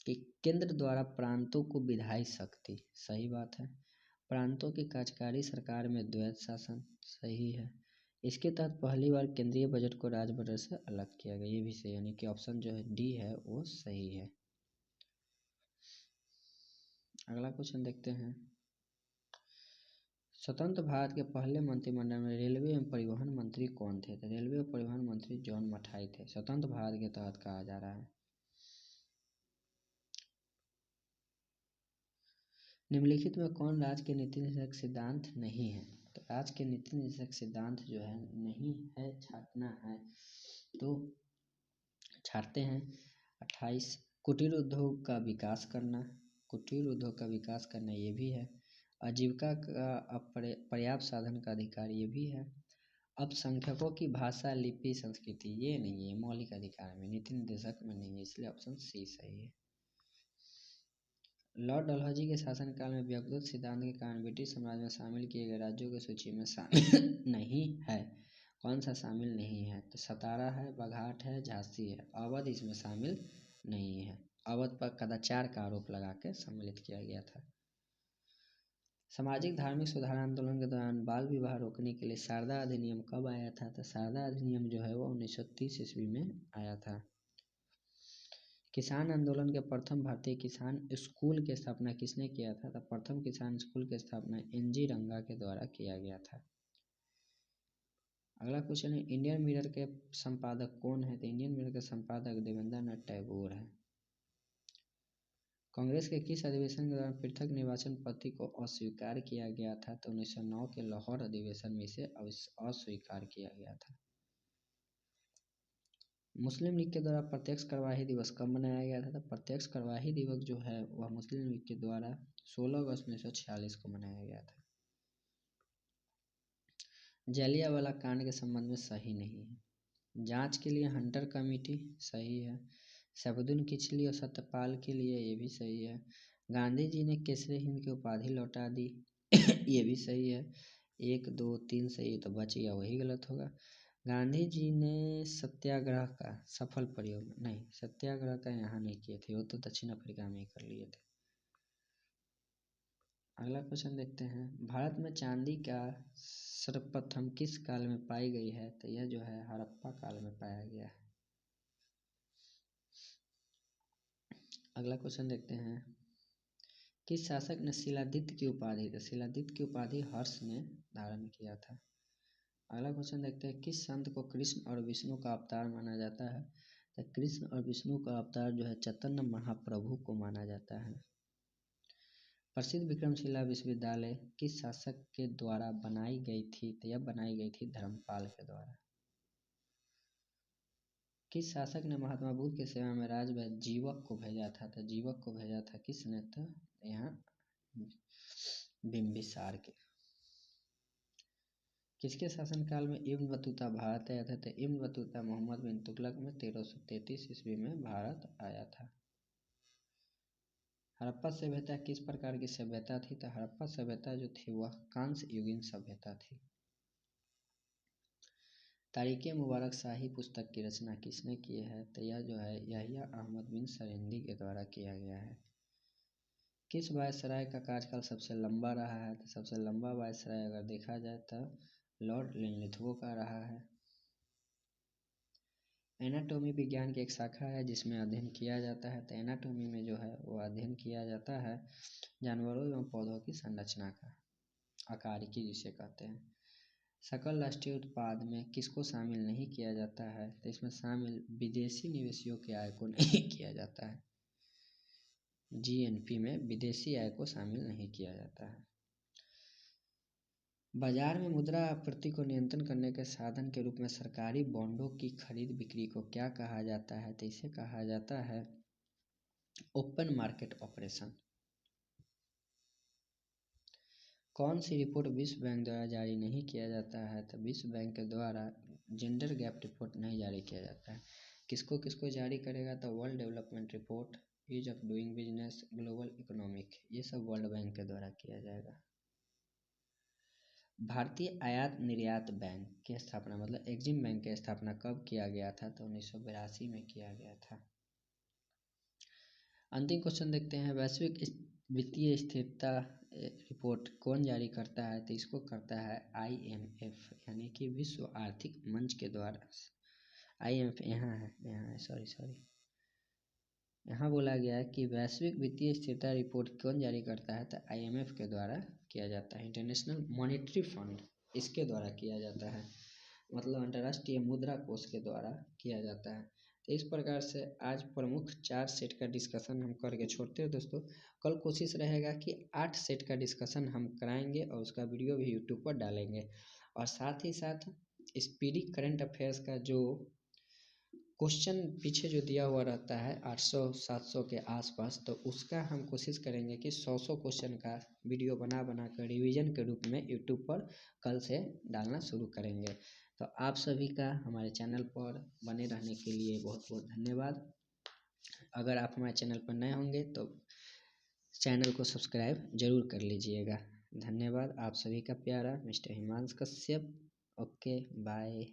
कि केंद्र द्वारा प्रांतों को विधायी शक्ति, सही बात है। प्रांतों की कार्यकारी सरकार में द्वैत शासन, सही है। इसके तहत पहली बार केंद्रीय बजट को राज्य बजट से अलग किया गया, ये भी सही, यानी कि ऑप्शन जो है डी है वो सही है। अगला क्वेश्चन देखते हैं। स्वतंत्र भारत के पहले मंत्रिमंडल में रेलवे एवं परिवहन मंत्री कौन थे? तो रेलवे और परिवहन मंत्री जॉन मथाई थे, स्वतंत्र भारत के तहत कहा जा रहा है। निम्नलिखित में कौन राज्य के नीति निर्देशक सिद्धांत नहीं है? तो राज्य के नीति निर्देशक सिद्धांत जो है नहीं है, छाटना है तो छाटते हैं। 28 कुटीर उद्योग का विकास करना, कुटीर उद्योग का विकास करना ये भी है। आजीविका का पर्याप्त साधन का अधिकार ये भी है। अल्पसंख्यकों की भाषा, लिपि, संस्कृति ये नहीं है, मौलिक अधिकार में, नीति निर्देशक में नहीं है, इसलिए ऑप्शन सी सही है। लॉर्ड डलहौजी के शासनकाल में व्यक्तिगत सिद्धांत के कारण ब्रिटिश साम्राज्य में शामिल किए गए राज्यों की सूची में शामिल नहीं है। कौन सा शामिल नहीं है? तो सतारा है, बघाट है, झांसी है। अवध इसमें शामिल नहीं है। अवध पर कदाचार का आरोप लगा के सम्मिलित किया गया था। सामाजिक धार्मिक सुधार आंदोलन के दौरान बाल विवाह रोकने के लिए शारदा अधिनियम कब आया था? तो शारदा अधिनियम जो है वो 1930 ईस्वी में आया था। किसान आंदोलन के प्रथम भारतीय किसान स्कूल की स्थापना किसने किया था? तो प्रथम किसान स्कूल की स्थापना NG रंगा के द्वारा किया गया था। अगला क्वेश्चन है, इंडियन मिरर के संपादक कौन है? तो इंडियन मिरर के संपादक देवेंद्रनाथ टैगोर है। कांग्रेस के किस अधिवेशन के दौरान पृथक निर्वाचन पद्धति को अस्वीकार किया गया था? तो 1909 के लाहौर अधिवेशन में इसे अस्वीकार किया गया था। मुस्लिम लीग के द्वारा प्रत्यक्ष कार्यवाही दिवस कब मनाया गया था? तो प्रत्यक्ष कार्यवाही दिवस जो है वह मुस्लिम लीग के द्वारा 16 अगस्त 1946 को मनाया गया था। जालियांवाला कांड के संबंध में सही नहीं है। जांच के लिए हंटर कमेटी सही है। सैफुद्दीन किचली और सत्यपाल के लिए ये भी सही है। गांधी जी ने केसरी हिंद की उपाधि लौटा दी ये भी सही है। 1 2 3 सही, तो बच गया वही गलत होगा। गांधी जी ने सत्याग्रह का सफल प्रयोग नहीं, सत्याग्रह का यहाँ नहीं किए थे, वो तो दक्षिण अफ्रीका में ही कर लिए थे। अगला क्वेश्चन देखते हैं, भारत में चांदी का सर्वप्रथम किस काल में पाई गई है? तो यह जो है हड़प्पा काल में पाया गया है। अगला क्वेश्चन देखते हैं, किस शासक ने शिलादित्य की उपाधि? तो शिलादित्य की उपाधि हर्ष ने धारण किया था। अगला क्वेश्चन देखते हैं, किस संत को कृष्ण और विष्णु का अवतार माना जाता है? तो कृष्ण और विष्णु का अवतार जो है चैतन्य महाप्रभु को माना जाता है। प्रसिद्ध विक्रमशिला विश्वविद्यालय किस शासक के द्वारा बनाई गई थी? तो यह बनाई गई थी धर्मपाल के द्वारा। किस शासक ने महात्मा बुद्ध की सेवा में राजवैद्य जीवक को भेजा था? तो जीवक को भेजा था किसने? तो यहाँ बिंबिसार के। किसके शासनकाल में इब्न बतूता भारत आया था? तो इब्न बतूता मोहम्मद बिन तुगलक में 1333 ईस्वी में भारत आया था। हड़प्पा सभ्यता किस प्रकार की सभ्यता थी? तो हड़प्पा सभ्यता जो थी वह कांस्य युगीन सभ्यता थी। तारीख़ मुबारक शाही पुस्तक की रचना किसने की है? तो यह जो है यहिया अहमद बिन सरिंदी के द्वारा किया गया है। किस वायसराय का कार्यकाल सबसे लंबा रहा है? तो सबसे लंबा वायसराय अगर देखा जाए तो लॉर्ड लिनलिथगो का रहा है। एनाटॉमी विज्ञान की एक शाखा है जिसमें अध्ययन किया जाता है। तो एनाटॉमी में जो है वो अध्ययन किया जाता है जानवरों एवं पौधों की संरचना का, आकारिकी जिसे कहते हैं। सकल राष्ट्रीय उत्पाद में किसको शामिल नहीं किया जाता है? तो इसमें शामिल विदेशी निवेशियों के आय को नहीं किया जाता है। GNP में विदेशी आय को शामिल नहीं किया जाता है। बाजार में मुद्रा आपूर्ति को नियंत्रण करने के साधन के रूप में सरकारी बॉन्डों की खरीद बिक्री को क्या कहा जाता है? तो इसे कहा जाता है ओपन मार्केट ऑपरेशन। कौन सी रिपोर्ट विश्व बैंक द्वारा जारी नहीं किया जाता है? तो विश्व बैंक के द्वारा जेंडर गैप रिपोर्ट नहीं जारी किया जाता है। किसको किसको जारी करेगा? तो world development report, ease of doing business, global economic, ये सब वर्ल्ड बैंक के द्वारा किया जाएगा। भारतीय आयात निर्यात बैंक की स्थापना मतलब एग्जिम बैंक की स्थापना कब किया गया था? तो 1982 में किया गया था। अंतिम क्वेश्चन देखते हैं, वैश्विक वित्तीय स्थिरता रिपोर्ट कौन जारी करता है? तो इसको करता है IMF यानी कि विश्व आर्थिक मंच के द्वारा। IMF यहाँ है सॉरी यहाँ बोला गया है कि वैश्विक वित्तीय स्थिरता रिपोर्ट कौन जारी करता है? तो IMF के द्वारा किया जाता है। इंटरनेशनल मॉनेटरी फंड इसके द्वारा किया जाता है, मतलब अंतर्राष्ट्रीय मुद्रा कोष के द्वारा किया जाता है। तो इस प्रकार से आज प्रमुख 4 सेट का डिस्कशन हम करके छोड़ते हैं दोस्तों। कल कोशिश रहेगा कि 8 सेट का डिस्कशन हम कराएंगे और उसका वीडियो भी यूट्यूब पर डालेंगे। और साथ ही साथ स्पीडी करंट अफेयर्स का जो क्वेश्चन पीछे जो दिया हुआ रहता है 800-700 के आसपास, तो उसका हम कोशिश करेंगे कि 100 क्वेश्चन का वीडियो बना बना कर रिवीजन के रूप में यूट्यूब पर कल से डालना शुरू करेंगे। तो आप सभी का हमारे चैनल पर बने रहने के लिए बहुत बहुत धन्यवाद। अगर आप हमारे चैनल पर नए होंगे तो चैनल को सब्सक्राइब जरूर कर लीजिएगा। धन्यवाद आप सभी का प्यारा mister Himanshu Kashyap. Okay bye.